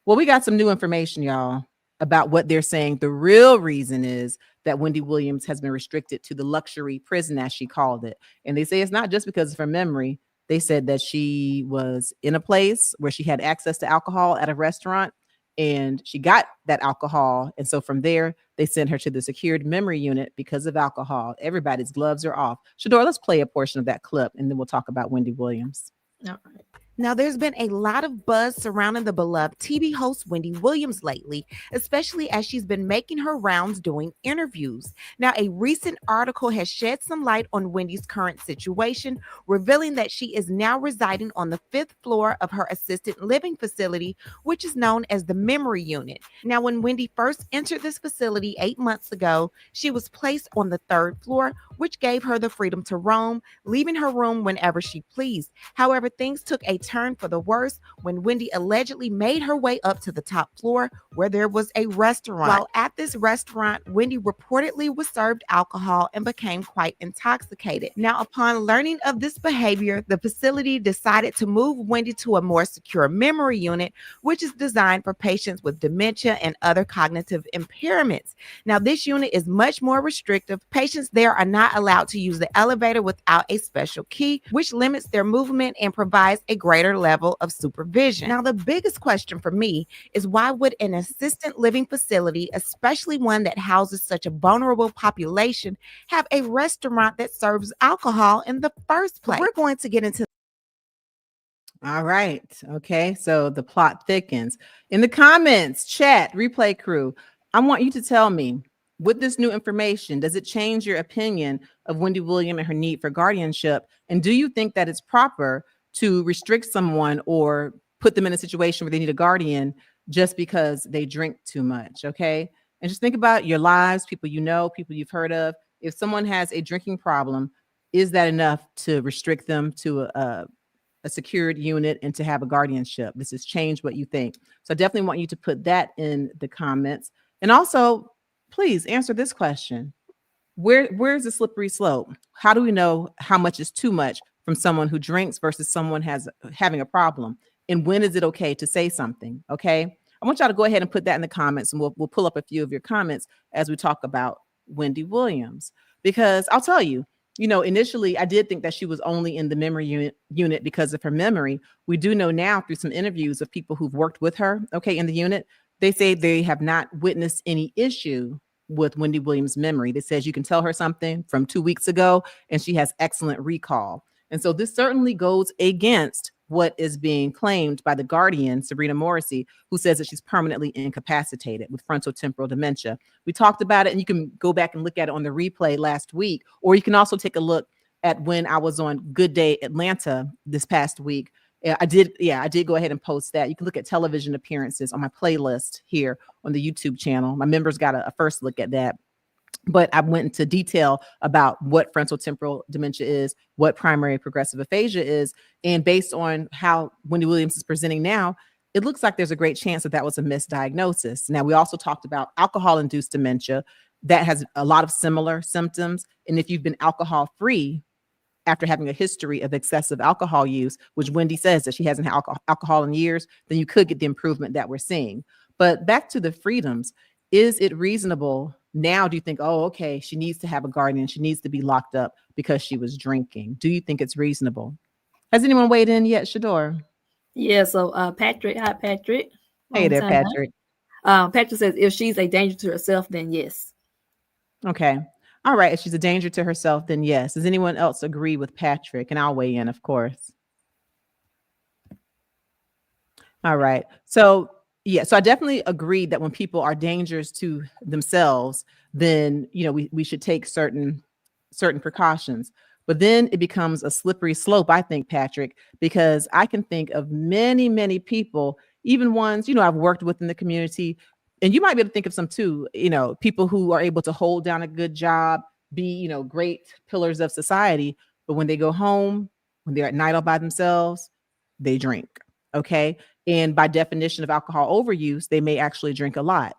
Well, we got some new information, y'all, about what they're saying. The real reason is that Wendy Williams has been restricted to the luxury prison, as she called it. And they say it's not just because of her memory. They said that she was in a place where she had access to alcohol at a restaurant, and she got that alcohol. And so from there, they sent her to the secured memory unit because of alcohol. Everybody's gloves are off. Shador, let's play a portion of that clip, and then we'll talk about Wendy Williams. All right. Now, there's been a lot of buzz surrounding the beloved TV host Wendy Williams lately, especially as she's been making her rounds doing interviews. Now, a recent article has shed some light on Wendy's current situation, revealing that she is now residing on the 5th floor of her assisted living facility, which is known as the Memory Unit. Now, when Wendy first entered this facility 8 months ago, she was placed on the 3rd floor, which gave her the freedom to roam, leaving her room whenever she pleased. However, things took a turn for the worse when Wendy allegedly made her way up to the top floor where there was a restaurant. While at this restaurant, Wendy reportedly was served alcohol and became quite intoxicated. Now, upon learning of this behavior, the facility decided to move Wendy to a more secure memory unit, which is designed for patients with dementia and other cognitive impairments. Now, this unit is much more restrictive. Patients there are not allowed to use the elevator without a special key, which limits their movement and provides a greater level of supervision. Now, the biggest question for me is why would an assisted living facility, especially one that houses such a vulnerable population, have a restaurant that serves alcohol in the first place? We're going to get into. All right. Okay. So the plot thickens. In the comments, chat, replay crew, I want you to tell me, with this new information, does it change your opinion of Wendy Williams and her need for guardianship? And do you think that it's proper to restrict someone or put them in a situation where they need a guardian just because they drink too much? Okay. And just think about your lives, people you know, people you've heard of. If someone has a drinking problem, is that enough to restrict them to a secured unit and to have a guardianship? This has changed what you think. So I definitely want you to put that in the comments. And also, please answer this question. Where's the slippery slope? How do we know how much is too much from someone who drinks versus someone having a problem? And when is it okay to say something? Okay. I want y'all to go ahead and put that in the comments, and we'll pull up a few of your comments as we talk about Wendy Williams. Because I'll tell you, initially I did think that she was only in the memory unit because of her memory. We do know now through some interviews of people who've worked with her, okay, in the unit, they say they have not witnessed any issue with Wendy Williams' memory. That says you can tell her something from 2 weeks ago and she has excellent recall. And so this certainly goes against what is being claimed by the Guardian, Sabrina Morrissey, who says that she's permanently incapacitated with frontotemporal dementia. We talked about it, and you can go back and look at it on the replay last week, or you can also take a look at when I was on Good Day Atlanta this past week. I did go ahead and post that. You can look at television appearances on my playlist here on the YouTube channel. My members got a first look at that. But I went into detail about what frontotemporal dementia is, what primary progressive aphasia is, and based on how Wendy Williams is presenting now, it looks like there's a great chance that was a misdiagnosis. Now, we also talked about alcohol-induced dementia that has a lot of similar symptoms. And if you've been alcohol-free after having a history of excessive alcohol use, which Wendy says that she hasn't had alcohol in years, then you could get the improvement that we're seeing. But back to the freedoms, is it reasonable now? Do you think, oh, okay, she needs to have a guardian, she needs to be locked up because she was drinking? Do you think it's reasonable? Has anyone weighed in yet, Shador? Yeah, so Patrick, hi Patrick. Hey there, Patrick. Patrick says if she's a danger to herself, then yes. Okay. All right. If she's a danger to herself, then yes. Does anyone else agree with Patrick? And I'll weigh in, of course. All right. So I definitely agree that when people are dangers to themselves, then we should take certain precautions. But then it becomes a slippery slope, I think, Patrick, because I can think of many, many people, even ones I've worked with in the community, and you might be able to think of some too, people who are able to hold down a good job, be great pillars of society, but when they go home, when they're at night all by themselves, they drink. Okay. And by definition of alcohol overuse, they may actually drink a lot.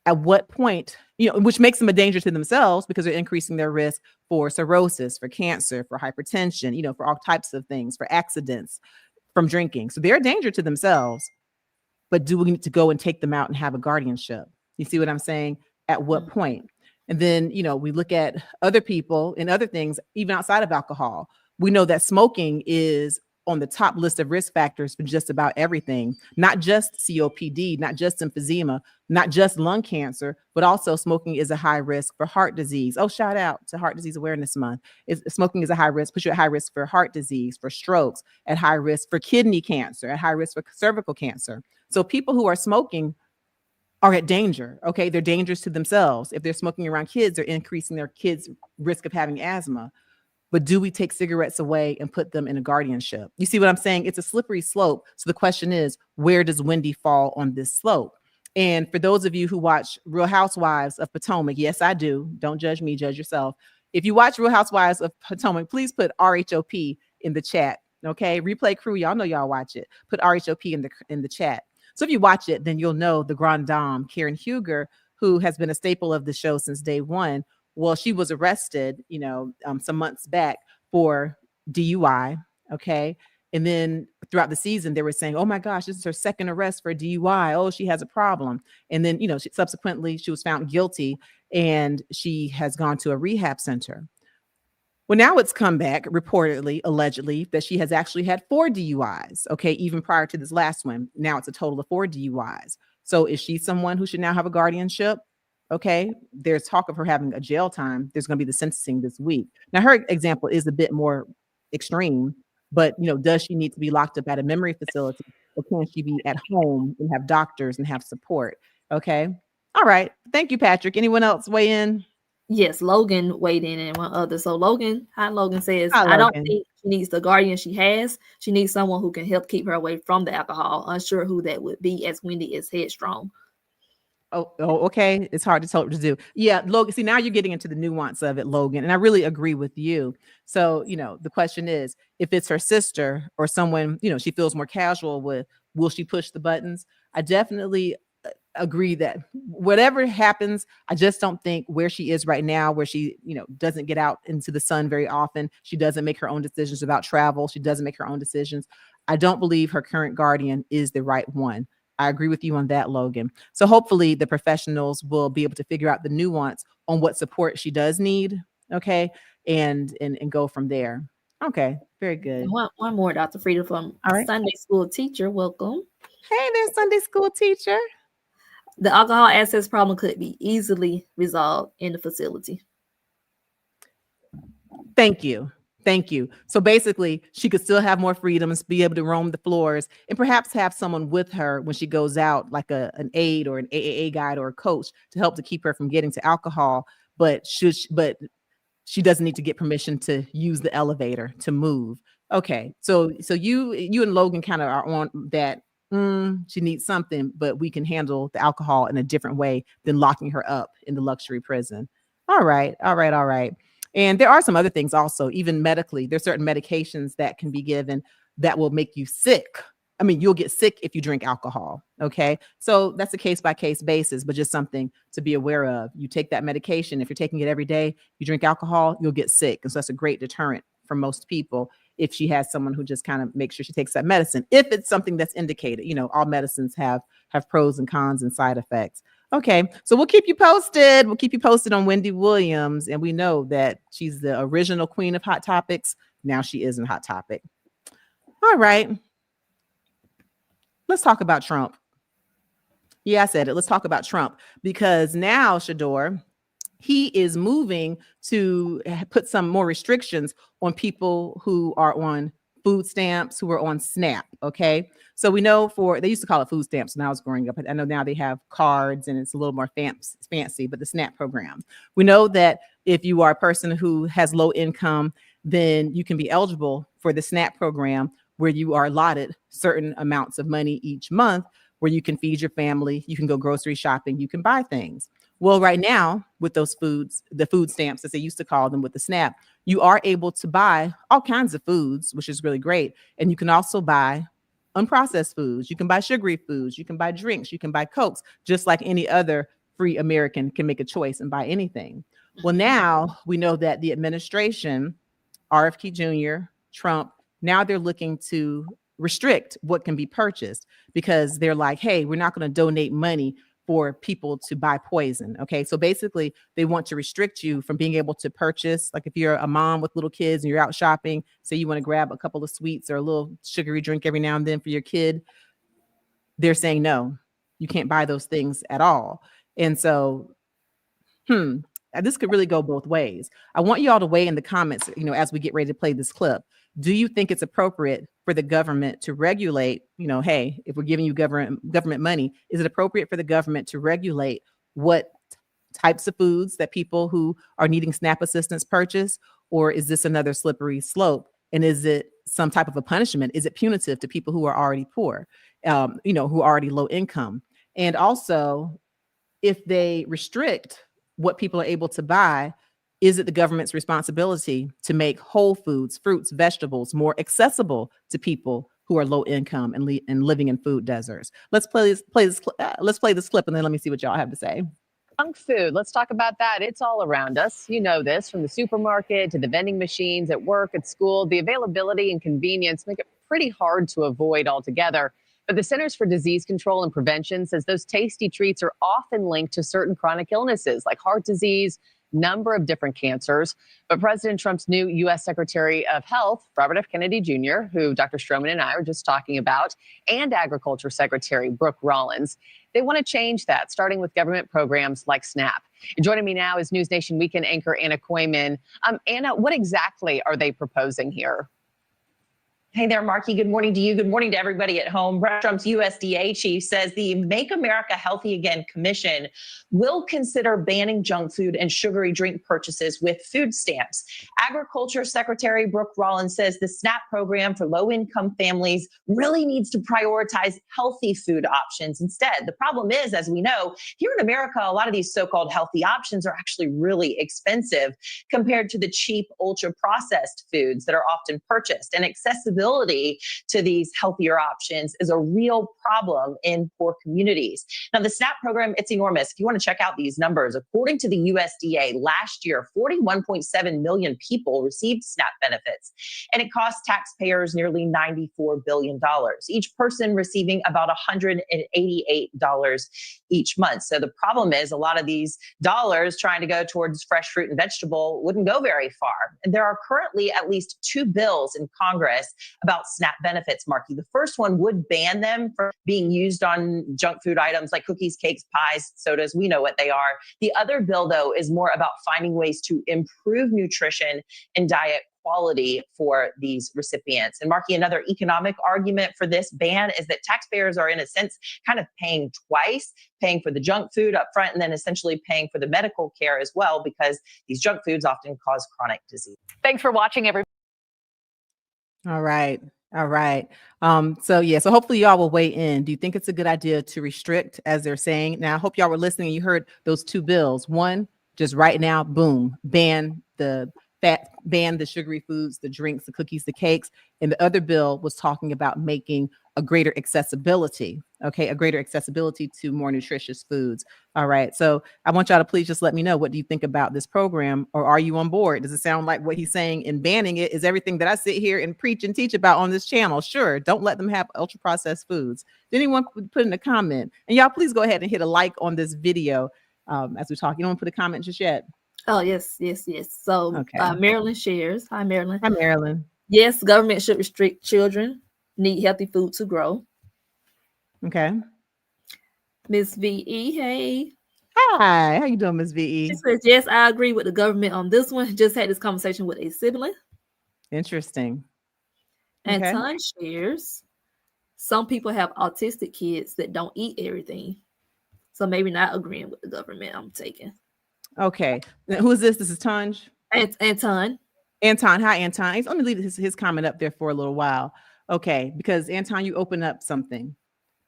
At what point, which makes them a danger to themselves because they're increasing their risk for cirrhosis, for cancer, for hypertension, for all types of things, for accidents from drinking. So they're a danger to themselves. But do we need to go and take them out and have a guardianship? You see what I'm saying? At what point? And then, we look at other people and other things, even outside of alcohol. We know that smoking is on the top list of risk factors for just about everything, not just COPD, not just emphysema, not just lung cancer, but also smoking is a high risk for heart disease. Oh, shout out to Heart Disease Awareness Month. Smoking is a high risk, puts you at high risk for heart disease, for strokes, at high risk for kidney cancer, at high risk for cervical cancer. So people who are smoking are at danger. Okay. They're dangerous to themselves. If they're smoking around kids, they're increasing their kids' risk of having asthma. But do we take cigarettes away and put them in a guardianship? You see what I'm saying? It's a slippery slope. So the question is, where does Wendy fall on this slope? And for those of you who watch Real Housewives of Potomac, yes, I do. Don't judge me, judge yourself. If you watch Real Housewives of Potomac, please put RHOP in the chat. Okay. Replay crew, y'all know y'all watch it. Put RHOP in the chat. So if you watch it, then you'll know the Grand Dame, Karen Huger, who has been a staple of the show since day one. Well, she was arrested, some months back for DUI. Okay. And then throughout the season, they were saying, oh my gosh, this is her second arrest for DUI. Oh, she has a problem. And then, subsequently she was found guilty and she has gone to a rehab center. Well, now it's come back reportedly, allegedly, that she has actually had 4 DUIs. Okay. Even prior to this last one. Now it's a total of 4 DUIs. So is she someone who should now have a guardianship? Okay, there's talk of her having a jail time. There's going to be the sentencing this week. Now, her example is a bit more extreme, but does she need to be locked up at a memory facility, or can she be at home and have doctors and have support? Okay, all right. Thank you, Patrick. Anyone else weigh in? Yes, Logan weighed in and one other. So Logan says, Hi, I don't Logan. think she needs the guardian she has. She needs someone who can help keep her away from the alcohol. Unsure who that would be, as Wendy is headstrong. Oh, okay. It's hard to tell what to do. Yeah, Logan. See, now you're getting into the nuance of it, Logan. And I really agree with you. So, the question is, if it's her sister or someone, she feels more casual with, will she push the buttons? I definitely agree that whatever happens, I just don't think where she is right now, where she, doesn't get out into the sun very often. She doesn't make her own decisions about travel. She doesn't make her own decisions. I don't believe her current guardian is the right one. I agree with you on that, Logan. So hopefully the professionals will be able to figure out the nuance on what support she does need. Okay. And go from there. Okay. Very good. One more, Dr. Frita, from Sunday school teacher. Welcome. Hey there, Sunday school teacher. The alcohol access problem could be easily resolved in the facility. Thank you. So basically, she could still have more freedoms, be able to roam the floors, and perhaps have someone with her when she goes out, like an aide or an AAA guide or a coach, to help to keep her from getting to alcohol. But she doesn't need to get permission to use the elevator to move. Okay, so you and Logan kind of are on that. She needs something, but we can handle the alcohol in a different way than locking her up in the luxury prison. All right. And there are some other things also, even medically. There's certain medications that can be given that will make you sick. I mean, you'll get sick if you drink alcohol. Okay. So that's a case by case basis, but just something to be aware of. You take that medication. If you're taking it every day, you drink alcohol, you'll get sick. And so that's a great deterrent for most people. If she has someone who just kind of makes sure she takes that medicine, if it's something that's indicated, all medicines have pros and cons and side effects. Okay, so we'll keep you posted. We'll keep you posted on Wendy Williams. And we know that she's the original queen of Hot Topics. Now she is in Hot Topic. All right. Let's talk about Trump. Yeah, I said it. Let's talk about Trump, because now, Shador, he is moving to put some more restrictions on people who are on food stamps, who are on SNAP. Okay. So we know they used to call it food stamps when I was growing up. I know now they have cards and it's a little more fancy, but the SNAP program. We know that if you are a person who has low income, then you can be eligible for the SNAP program, where you are allotted certain amounts of money each month, where you can feed your family, you can go grocery shopping, you can buy things. Well, right now with those the food stamps, as they used to call them with the SNAP, you are able to buy all kinds of foods, which is really great. And you can also buy unprocessed foods. You can buy sugary foods. You can buy drinks. You can buy Cokes, just like any other free American can make a choice and buy anything. Well, now we know that the administration, RFK Jr., Trump, now they're looking to restrict what can be purchased, because they're like, hey, we're not going to donate money for people to buy poison. Okay. So basically they want to restrict you from being able to purchase, like if you're a mom with little kids and you're out shopping, say you want to grab a couple of sweets or a little sugary drink every now and then for your kid, they're saying, no, you can't buy those things at all. And so, this could really go both ways. I want you all to weigh in the comments, as we get ready to play this clip. Do you think it's appropriate for the government to regulate, hey, if we're giving you government money, is it appropriate for the government to regulate what types of foods that people who are needing SNAP assistance purchase? Or is this another slippery slope? And is it some type of a punishment? Is it punitive to people who are already poor, who are already low income? And also, if they restrict what people are able to buy, is it the government's responsibility to make whole foods, fruits, vegetables more accessible to people who are low income and living in food deserts? Let's play this clip, and then let me see what y'all have to say. Junk food. Let's talk about that. It's all around us. You know this, from the supermarket to the vending machines at work, at school. The availability and convenience make it pretty hard to avoid altogether. But the Centers for Disease Control and Prevention says those tasty treats are often linked to certain chronic illnesses like heart disease, number of different cancers. But President Trump's new U.S. Secretary of Health, Robert F. Kennedy Jr., who Dr. Stroman and I were just talking about, and Agriculture Secretary Brooke Rollins, they want to change that, starting with government programs like SNAP. And joining me now is News Nation Weekend anchor Anna Koyman. Anna, what exactly are they proposing here? Hey there, Marky. Good morning to you. Good morning to everybody at home. Trump's USDA chief says the Make America Healthy Again Commission will consider banning junk food and sugary drink purchases with food stamps. Agriculture Secretary Brooke Rollins says the SNAP program for low-income families really needs to prioritize healthy food options instead. The problem is, as we know, here in America, a lot of these so-called healthy options are actually really expensive compared to the cheap, ultra-processed foods that are often purchased. And accessibility to these healthier options is a real problem in poor communities. Now, the SNAP program, it's enormous. If you want to check out these numbers, according to the USDA, last year, 41.7 million people received SNAP benefits, and it cost taxpayers nearly $94 billion, each person receiving about $188 each month. So the problem is a lot of these dollars trying to go towards fresh fruit and vegetable wouldn't go very far. And there are currently at least 2 bills in Congress about SNAP benefits, Marky. The first one would ban them from being used on junk food items like cookies, cakes, pies, sodas. We know what they are. The other bill, though, is more about finding ways to improve nutrition and diet quality for these recipients. And Marky, another economic argument for this ban is that taxpayers are, in a sense, kind of paying twice, paying for the junk food up front and then essentially paying for the medical care as well, because these junk foods often cause chronic disease. Thanks for watching, everybody. All right. So hopefully y'all will weigh in. Do you think it's a good idea to restrict, as they're saying? Now, I hope y'all were listening and you heard those 2 bills. One, just right now, boom, ban the sugary foods, the drinks, the cookies, the cakes. And the other bill was talking about making a greater accessibility, to more nutritious foods. All right. So I want y'all to please just let me know, what do you think about this program, or are you on board? Does it sound like what he's saying in banning it is everything that I sit here and preach and teach about on this channel? Sure. Don't let them have ultra processed foods. Did anyone put in a comment? And y'all please go ahead and hit a like on this video as we talk. You don't want to put a comment just yet? Oh, yes. So okay. Marilyn shares. Hi, Marilyn. Hi, Marilyn. Yes, government should restrict children need healthy food to grow. Okay. Miss VE, hey. Hi, how you doing, Miss VE? She says, yes, I agree with the government on this one. Just had this conversation with a sibling. Interesting. And Okay. Ton shares, some people have autistic kids that don't eat everything. So maybe not agreeing with the government I'm taking. Okay. Now, who is this? This is Tunj? Anton. Anton. Hi, Anton. Let me leave his comment up there for a little while. Okay. Because Anton, you open up something.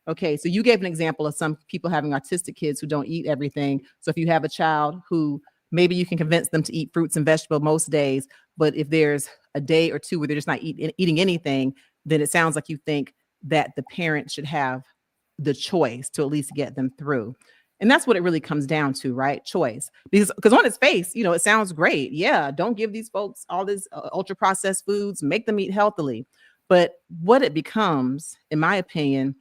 Okay. So you gave an example of some people having autistic kids who don't eat everything. So if you have a child who maybe you can convince them to eat fruits and vegetables most days, but if there's a day or two where they're just not eating anything, then it sounds like you think that the parent should have the choice to at least get them through. And that's what it really comes down to, right? Choice. Because on its face, it sounds great. Yeah, don't give these folks all this ultra processed foods, make them eat healthily. But what it becomes, in my opinion,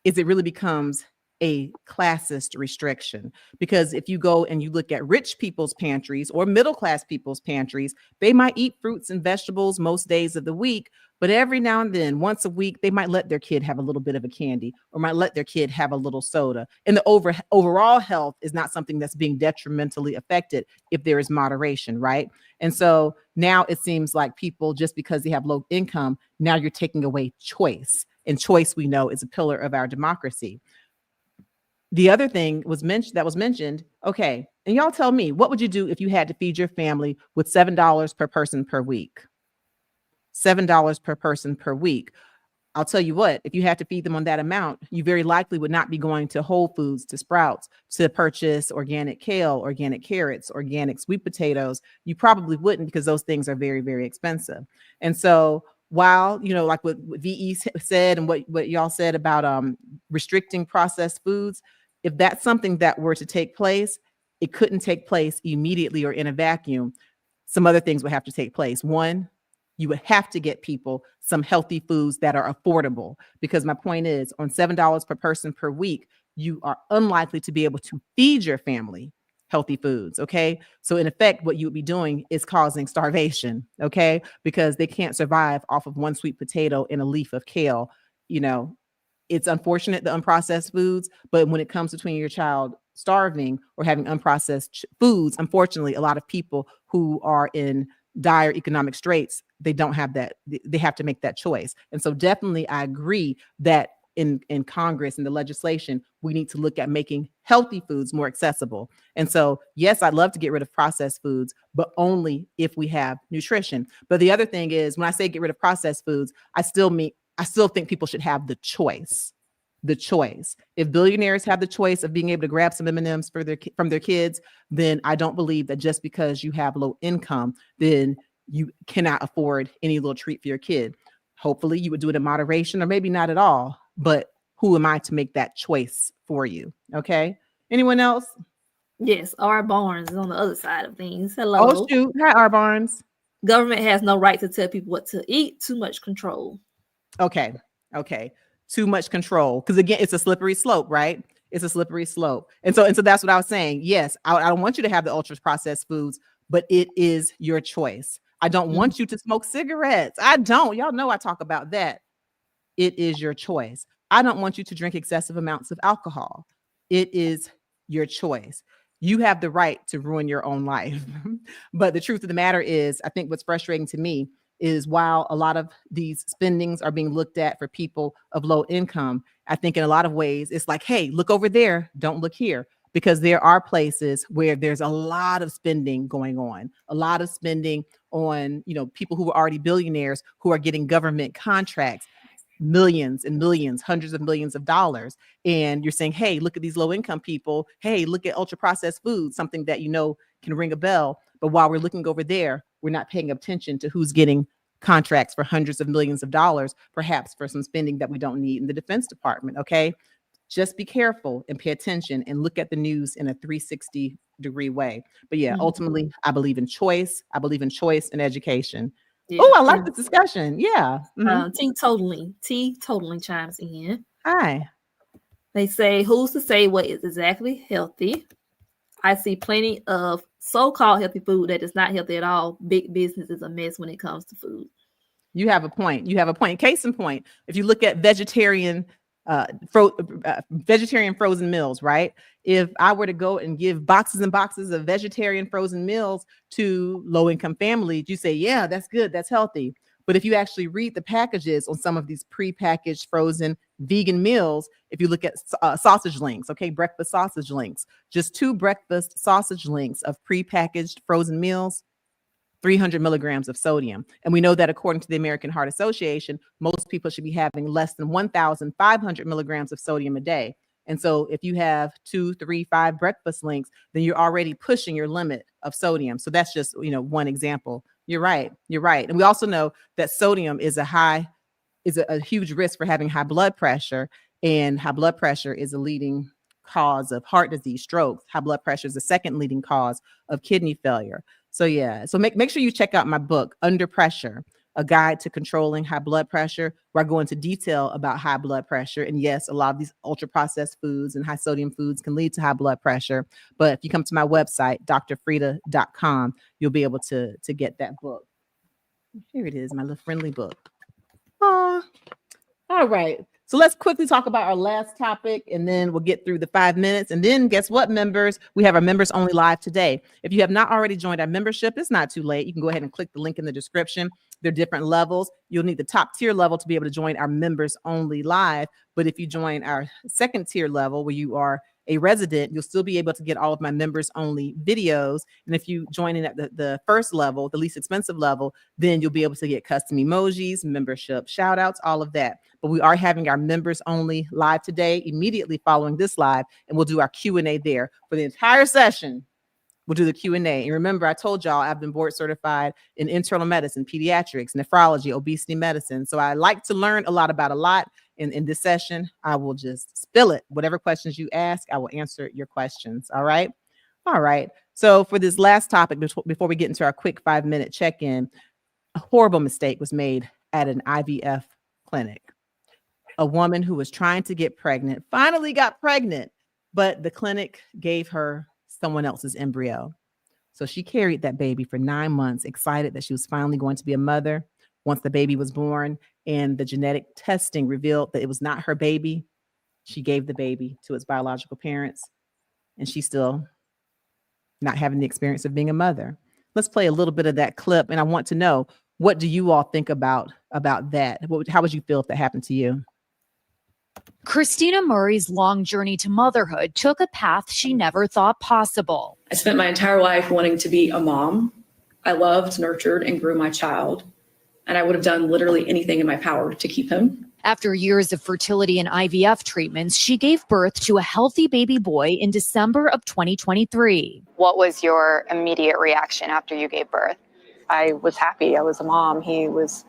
is it really becomes a classist restriction. Because if you go and you look at rich people's pantries or middle-class people's pantries, they might eat fruits and vegetables most days of the week, but every now and then, once a week, they might let their kid have a little bit of a candy or might let their kid have a little soda. And the overall health is not something that's being detrimentally affected if there is moderation, right? And so now it seems like people, just because they have low income, now you're taking away choice. And choice, we know, is a pillar of our democracy. The other thing was mentioned, okay, and y'all tell me, what would you do if you had to feed your family with $7 per person per week? $7 per person per week. I'll tell you what, if you had to feed them on that amount, you very likely would not be going to Whole Foods, to Sprouts, to purchase organic kale, organic carrots, organic sweet potatoes. You probably wouldn't, because those things are very, very expensive. And so while, like what VE said and what y'all said about restricting processed foods, if that's something that were to take place, it couldn't take place immediately or in a vacuum. Some other things would have to take place. One, you would have to get people some healthy foods that are affordable, because my point is, on $7 per person per week, you are unlikely to be able to feed your family healthy foods. Okay. So in effect, what you would be doing is causing starvation. Okay. Because they can't survive off of one sweet potato and a leaf of kale. It's unfortunate, the unprocessed foods, but when it comes between your child starving or having unprocessed foods, unfortunately, a lot of people who are in dire economic straits, they don't have that. They have to make that choice. And so definitely I agree that in Congress and the legislation, we need to look at making healthy foods more accessible. And so, yes, I'd love to get rid of processed foods, but only if we have nutrition. But the other thing is, when I say get rid of processed foods, I still think people should have the choice. The choice. If billionaires have the choice of being able to grab some M&Ms from their kids, then I don't believe that just because you have low income, then you cannot afford any little treat for your kid. Hopefully you would do it in moderation, or maybe not at all, but who am I to make that choice for you? Okay. Anyone else? Yes, R. Barnes is on the other side of things. Hello. Oh, shoot. Hi, R. Barnes. Government has no right to tell people what to eat. Too much control. Okay. Too much control. Because again, it's a slippery slope, right? It's a slippery slope. And so that's what I was saying. Yes, I don't want you to have the ultra processed foods, but it is your choice. I don't want you to smoke cigarettes. I don't. Y'all know I talk about that. It is your choice. I don't want you to drink excessive amounts of alcohol. It is your choice. You have the right to ruin your own life. But the truth of the matter is, I think what's frustrating to me is, while a lot of these spendings are being looked at for people of low income, I think in a lot of ways, it's like, hey, look over there, don't look here. Because there are places where there's a lot of spending going on, a lot of spending on, people who are already billionaires who are getting government contracts, millions and millions, hundreds of millions of dollars. And you're saying, hey, look at these low income people. Hey, look at ultra processed foods, something that can ring a bell. But while we're looking over there, we're not paying attention to who's getting contracts for hundreds of millions of dollars, perhaps for some spending that we don't need in the Defense Department. Okay. Just be careful and pay attention and look at the news in a 360-degree way. But yeah, ultimately, I believe in choice. I believe in choice and education. Yeah. Oh, I like this discussion. Yeah. T totally chimes in. Hi. They say, who's to say what is exactly healthy? I see plenty of so-called healthy food that is not healthy at all. Big business is a mess when it comes to food. You have a point. Case in point, if you look at vegetarian frozen meals, right? If I were to go and give boxes and boxes of vegetarian frozen meals to low-income families, you say, yeah, that's good, that's healthy. But if you actually read the packages on some of these pre-packaged frozen vegan meals, if you look at sausage links, okay, breakfast sausage links, just 2 breakfast sausage links of pre-packaged frozen meals, 300 milligrams of sodium. And we know that according to the American Heart Association, most people should be having less than 1,500 milligrams of sodium a day. And so if you have 2, 3, 5 breakfast links, then you're already pushing your limit of sodium. So that's just, one example. You're right. And we also know that sodium is a huge risk for having high blood pressure, and high blood pressure is a leading cause of heart disease, strokes. High blood pressure is the second leading cause of kidney failure. So yeah, so make sure you check out my book, Under Pressure, A Guide to Controlling High Blood Pressure, where I go into detail about high blood pressure. And yes, a lot of these ultra processed foods and high sodium foods can lead to high blood pressure. But if you come to my website, dr.frita.com, you'll be able to get that book. Here it is, my little friendly book. Oh, all right. So let's quickly talk about our last topic, and then we'll get through the 5 minutes. And then guess what, members? We have our members only live today. If you have not already joined our membership, it's not too late. You can go ahead and click the link in the description. There are different levels. You'll need the top tier level to be able to join our members only live. But if you join our second tier level, where you are a resident, you'll still be able to get all of my members only videos. And if you join in at the first level, the least expensive level, then you'll be able to get custom emojis, membership shout outs, all of that. But we are having our members only live today, immediately following this live, and we'll do our Q&A there for the entire session. We'll do the Q&A. And remember, I told y'all I've been board certified in internal medicine, pediatrics, nephrology, obesity medicine. So I like to learn a lot about a lot. In this session, I will just spill it. Whatever questions you ask, I will answer your questions. All right. All right. So for this last topic, before we get into our quick 5-minute check-in, a horrible mistake was made at an IVF clinic. A woman who was trying to get pregnant finally got pregnant, but the clinic gave her someone else's embryo. So she carried that baby for 9 months, excited that she was finally going to be a mother. Once the baby was born and the genetic testing revealed that it was not her baby, she gave the baby to its biological parents, and she's still not having the experience of being a mother. Let's play a little bit of that clip, and I want to know, what do you all think about that? How would you feel if that happened to you? Christina Murray's long journey to motherhood took a path she never thought possible. I spent my entire life wanting to be a mom. I loved, nurtured, and grew my child, and I would have done literally anything in my power to keep him. After years of fertility and IVF treatments, she gave birth to a healthy baby boy in December of 2023. What was your immediate reaction after you gave birth? I was happy. I was a mom. He was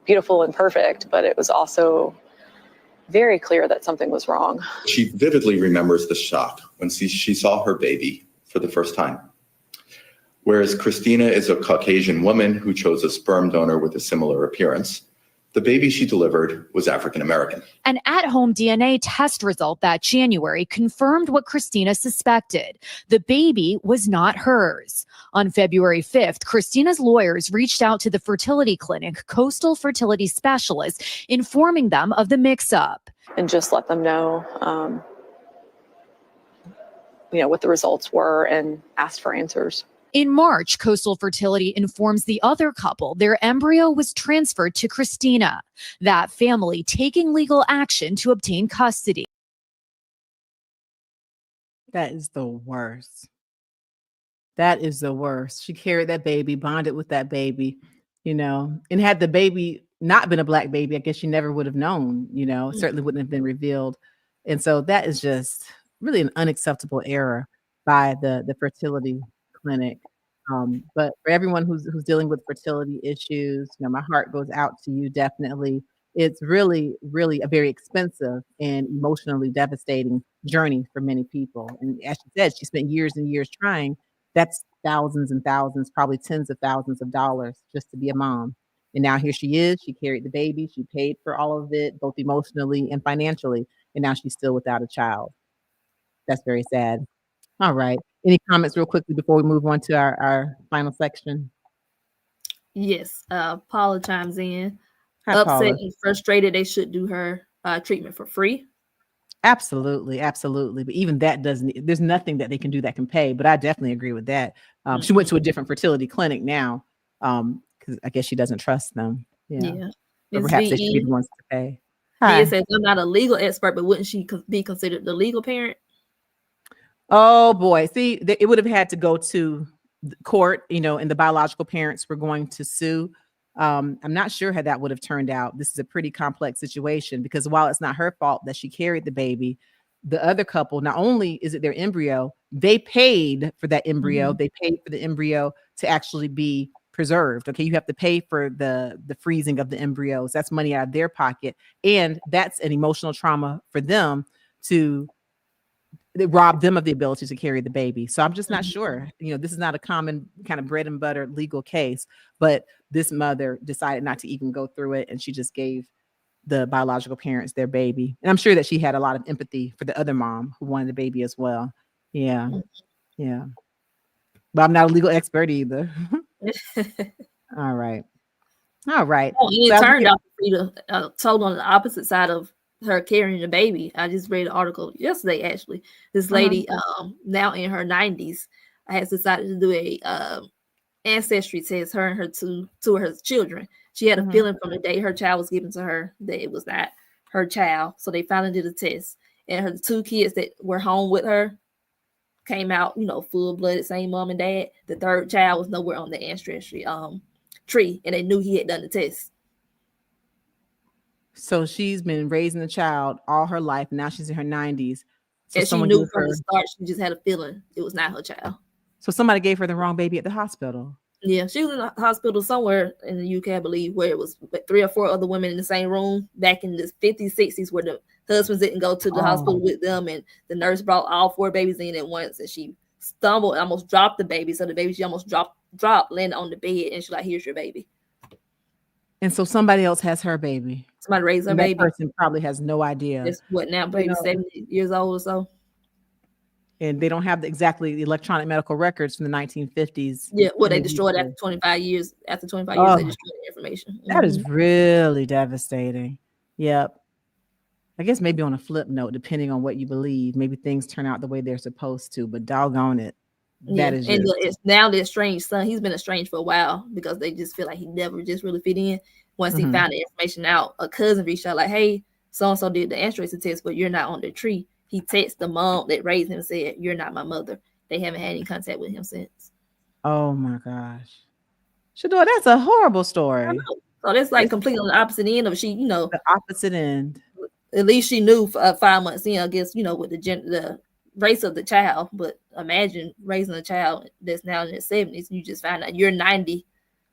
beautiful and perfect, but it was also very clear that something was wrong. She vividly remembers the shock when she saw her baby for the first time. Whereas Christina is a Caucasian woman who chose a sperm donor with a similar appearance, the baby she delivered was African American. An at-home DNA test result that January confirmed what Christina suspected. The baby was not hers. On February 5th, Christina's lawyers reached out to the fertility clinic, Coastal Fertility Specialist, informing them of the mix-up. And just let them know, what the results were and asked for answers. In March, Coastal Fertility informs the other couple their embryo was transferred to Christina, that family taking legal action to obtain custody. That is the worst. That is the worst. She carried that baby, bonded with that baby, and had the baby not been a Black baby, I guess she never would have known, certainly wouldn't have been revealed. And so that is just really an unacceptable error by the fertility clinic. But for everyone who's dealing with fertility issues, my heart goes out to you. Definitely. It's really, really a very expensive and emotionally devastating journey for many people. And as she said, she spent years and years trying. That's thousands and thousands, probably tens of thousands of dollars just to be a mom. And now here she is. She carried the baby. She paid for all of it, both emotionally and financially. And now she's still without a child. That's very sad. All right. Any comments real quickly before we move on to our final section? Yes. Paula chimes in. Hi, Upset Paula. and frustrated they should do her treatment for free. Absolutely. Absolutely. But even that there's nothing that they can do that can pay. But I definitely agree with that. She went to a different fertility clinic now because I guess she doesn't trust them. Yeah. But perhaps they should be the ones to pay. Hi. It says, I'm not a legal expert, but wouldn't she be considered the legal parent? Oh boy. See, it would have had to go to court, and the biological parents were going to sue. I'm not sure how that would have turned out. This is a pretty complex situation because while it's not her fault that she carried the baby, the other couple, not only is it their embryo, they paid for that embryo. They paid for the embryo to actually be preserved. Okay. You have to pay for the freezing of the embryos. That's money out of their pocket. And that's an emotional trauma for them it robbed them of the ability to carry the baby. So I'm just not sure. This is not a common kind of bread and butter legal case, but this mother decided not to even go through it, and she just gave the biological parents their baby. And I'm sure that she had a lot of empathy for the other mom who wanted the baby as well. Yeah. Yeah. But I'm not a legal expert either. All right. Oh, and it turned out Frita told on the opposite side of her carrying the baby. I just read an article yesterday, actually. This lady, now in her 90s, has decided to do a ancestry test, her and her two of her children. She had a feeling from the day her child was given to her that it was not her child. So they finally did a test. And her 2 kids that were home with her came out, full-blooded, same mom and dad. The 3rd child was nowhere on the ancestry tree, and they knew he had done the test. So she's been raising the child all her life. Now she's in her 90s. So and she knew from the start, she just had a feeling it was not her child. So somebody gave her the wrong baby at the hospital. Yeah, she was in a hospital somewhere in the UK, I believe, where it was 3 or 4 other women in the same room back in the 50s, 60s, where the husbands didn't go to the hospital with them, and the nurse brought all 4 babies in at once, and she stumbled and almost dropped the baby. So the baby she almost dropped, landed on the bed, and she's like, "Here's your baby." And so somebody else has her baby. Somebody raised her baby. That person probably has no idea. It's what now, baby, 70 years old or so. And they don't have exactly the electronic medical records from the 1950s. Yeah, well, they destroyed after 25 years. After 25 years, they destroyed the information. That is really devastating. Yep. I guess maybe on a flip note, depending on what you believe, maybe things turn out the way they're supposed to, but doggone it. That is and it's now the estranged son. He's been estranged for a while because they just feel like he never just really fit in. Once he found the information out, a cousin reached out like, "Hey, so-and-so did the ancestry test, but you're not on the tree." He texted the mom that raised him and said, "You're not my mother." They haven't had any contact with him since. Oh my gosh. Shador, that's a horrible story. So that's like completely on the opposite end of the opposite end. At least she knew 5 months in, I guess, with the race of the child. But imagine raising a child that's now in their 70s, and you just find out you're 90,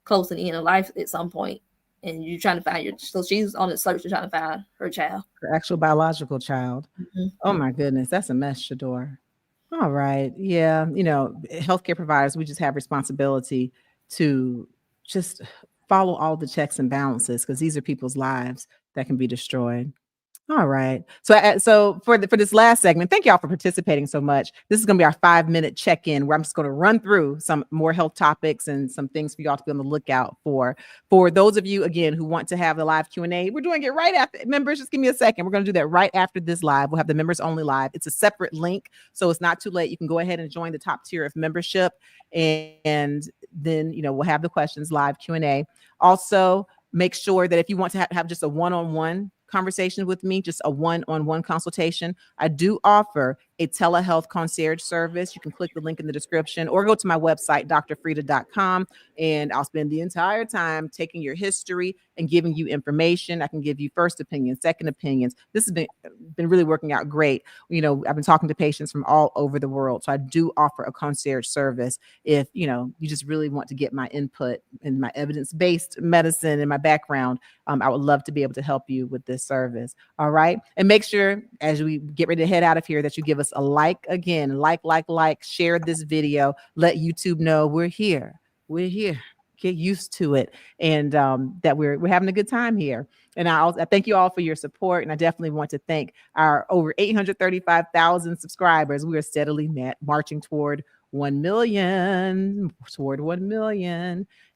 close to the end of life at some point, and you're trying to find so she's on the search to trying to find her child. Her actual biological child. Oh my goodness, that's a mess, Shador. All right. Yeah. Healthcare providers, we just have responsibility to just follow all the checks and balances, because these are people's lives that can be destroyed. All right. So for this last segment, thank y'all for participating so much. This is going to be our 5-minute check-in, where I'm just going to run through some more health topics and some things for y'all to be on the lookout for. For those of you, again, who want to have the live Q&A, we're doing it right after. Members, just give me a second. We're going to do that right after this live. We'll have the members only live. It's a separate link, so it's not too late. You can go ahead and join the top tier of membership, and then, we'll have the questions live Q&A. Also, make sure that if you want to have just a one-on-one conversation with me, just a one-on-one consultation, I do offer a telehealth concierge service. You can click the link in the description or go to my website, dr.frita.com, and I'll spend the entire time taking your history and giving you information. I can give you first opinions, second opinions. This has been really working out great. I've been talking to patients from all over the world. So I do offer a concierge service if, you just really want to get my input and my evidence-based medicine and my background. I would love to be able to help you with this service. All right. And make sure, as we get ready to head out of here, that you give us a like again, share this video, let YouTube know we're here. Get used to it, and that we're having a good time here. And I thank you all for your support, and I definitely want to thank our over 835,000 subscribers. We are steadily marching toward 1 million.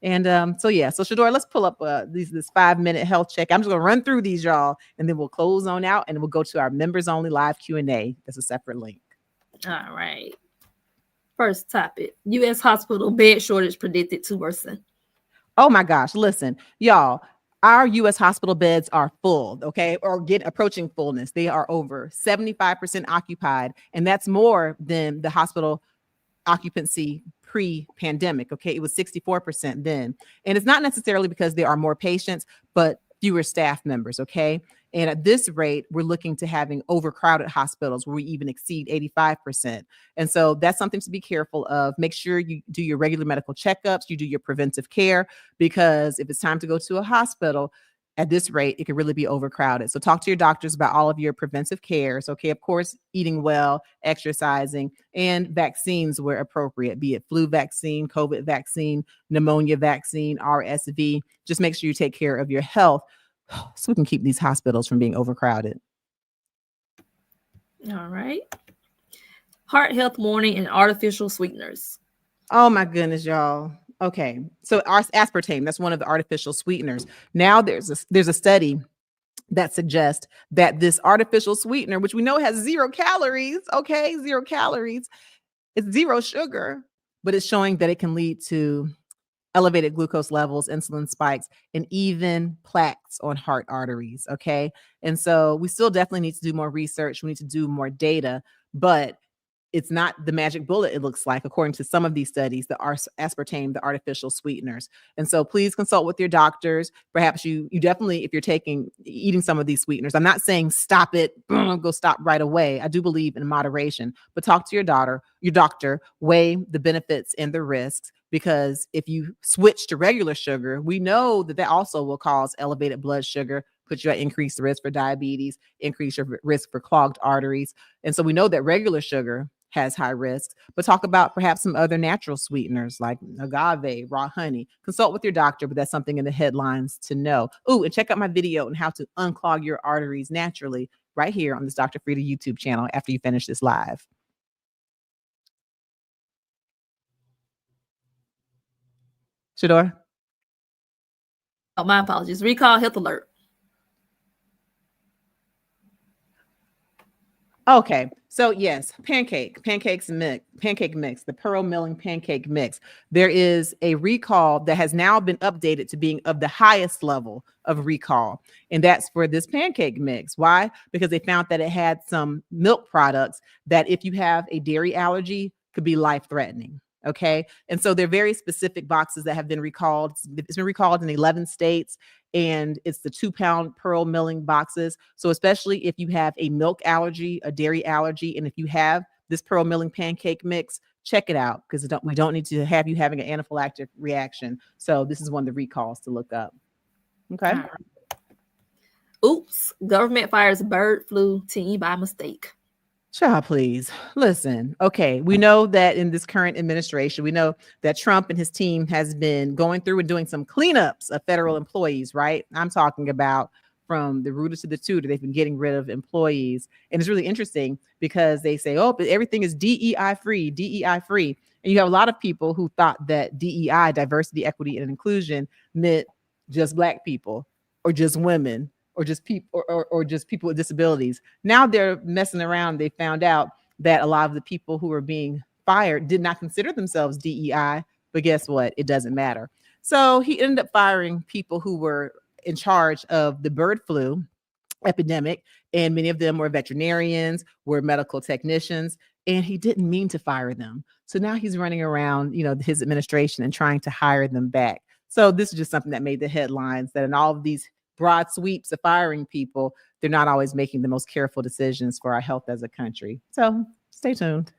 And so Shador, let's pull up this 5-minute health check. I'm just gonna run through these, y'all, and then we'll close on out, and we'll go to our members only live Q&A. That's a separate link. All right. First topic: U.S. hospital bed shortage predicted to worsen. Oh my gosh, listen, y'all, our U.S. hospital beds are full, okay, or approaching fullness. They are over 75% occupied, and that's more than the hospital occupancy pre-pandemic, okay? It was 64% then. And it's not necessarily because there are more patients, but fewer staff members, okay? And at this rate, we're looking to having overcrowded hospitals where we even exceed 85%. And so that's something to be careful of. Make sure you do your regular medical checkups, you do your preventive care, because if it's time to go to a hospital, at this rate, it could really be overcrowded. So talk to your doctors about all of your preventive cares. Okay, of course, eating well, exercising, and vaccines where appropriate, be it flu vaccine, COVID vaccine, pneumonia vaccine, RSV. Just make sure you take care of your health so we can keep these hospitals from being overcrowded. All right. Heart health warning and artificial sweeteners. Oh my goodness, y'all. Okay, so aspartame, that's one of the artificial sweeteners. Now there's a study that suggests that this artificial sweetener, which we know has 0 calories, okay, 0 calories, it's 0 sugar, but it's showing that it can lead to elevated glucose levels, insulin spikes, and even plaques on heart arteries, okay? And so we still definitely need to do more research. We need to do more data, but it's not the magic bullet, it looks like, according to some of these studies, the aspartame, the artificial sweeteners. And so please consult with your doctors. Perhaps you definitely, if you're eating some of these sweeteners, I'm not saying stop it, go stop right away. I do believe in moderation, but talk to your doctor, weigh the benefits and the risks, because if you switch to regular sugar, we know that also will cause elevated blood sugar, put you at increased risk for diabetes, increase your risk for clogged arteries. And so we know that regular sugar has high risks, but talk about perhaps some other natural sweeteners like agave, raw honey. Consult with your doctor, but that's something in the headlines to know. Oh, and check out my video on how to unclog your arteries naturally right here on this Dr. Frita YouTube channel after you finish this live. Shador? Oh, my apologies. Recall health alert. Okay, so yes, pancake mix, the pearl milling pancake mix. There is a recall that has now been updated to being of the highest level of recall, and that's for this pancake mix. Why? Because they found that it had some milk products that, if you have a dairy allergy, could be life-threatening. Okay, and so there are very specific boxes that have been recalled. It's been recalled in 11 states, and it's the 2-pound pearl milling boxes. So especially if you have a milk allergy, a dairy allergy, and if you have this pearl milling pancake mix, check it out, because we don't need to have you having an anaphylactic reaction. So this is one of the recalls to look up. Okay. Right. Oops, government fires bird flu team by mistake. Child, please listen. Okay, we know that in this current administration, we know that Trump and his team has been going through and doing some cleanups of federal employees, right? I'm talking about from the rooter to the tutor. They've been getting rid of employees. And it's really interesting because they say, oh, but everything is DEI free. And you have a lot of people who thought that DEI, diversity, equity, and inclusion, meant just Black people or just women, or just people, or just people with disabilities. Now they're messing around. They found out that a lot of the people who were being fired did not consider themselves DEI, but guess what? It doesn't matter. So he ended up firing people who were in charge of the bird flu epidemic, and many of them were veterinarians, were medical technicians, and he didn't mean to fire them. So now he's running around, his administration and trying to hire them back. So this is just something that made the headlines, that in all of these broad sweeps of firing people, they're not always making the most careful decisions for our health as a country. So stay tuned.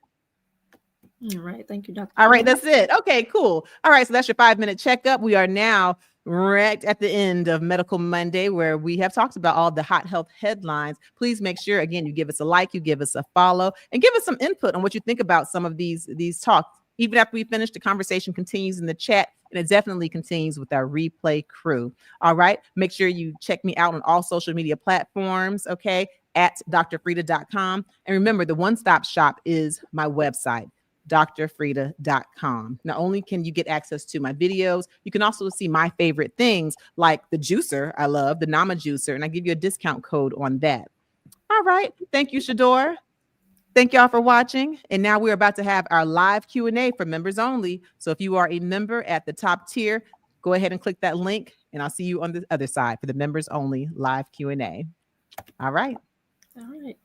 All right. Thank you, Dr. All right. That's it. Okay, cool. All right. So that's your 5-minute checkup. We are now right at the end of Medical Monday, where we have talked about all the hot health headlines. Please make sure, again, you give us a like, you give us a follow, and give us some input on what you think about some of these talks. Even after we finish, the conversation continues in the chat, and it definitely continues with our replay crew. All right. Make sure you check me out on all social media platforms, okay, at dr.frita.com. And remember, the one-stop shop is my website, dr.frita.com. Not only can you get access to my videos, you can also see my favorite things like the juicer I love, the Nama juicer, and I give you a discount code on that. All right. Thank you, Shador. Thank y'all for watching. And now we're about to have our live Q&A for members only. So if you are a member at the top tier, go ahead and click that link, and I'll see you on the other side for the members only live Q&A. All right. All right.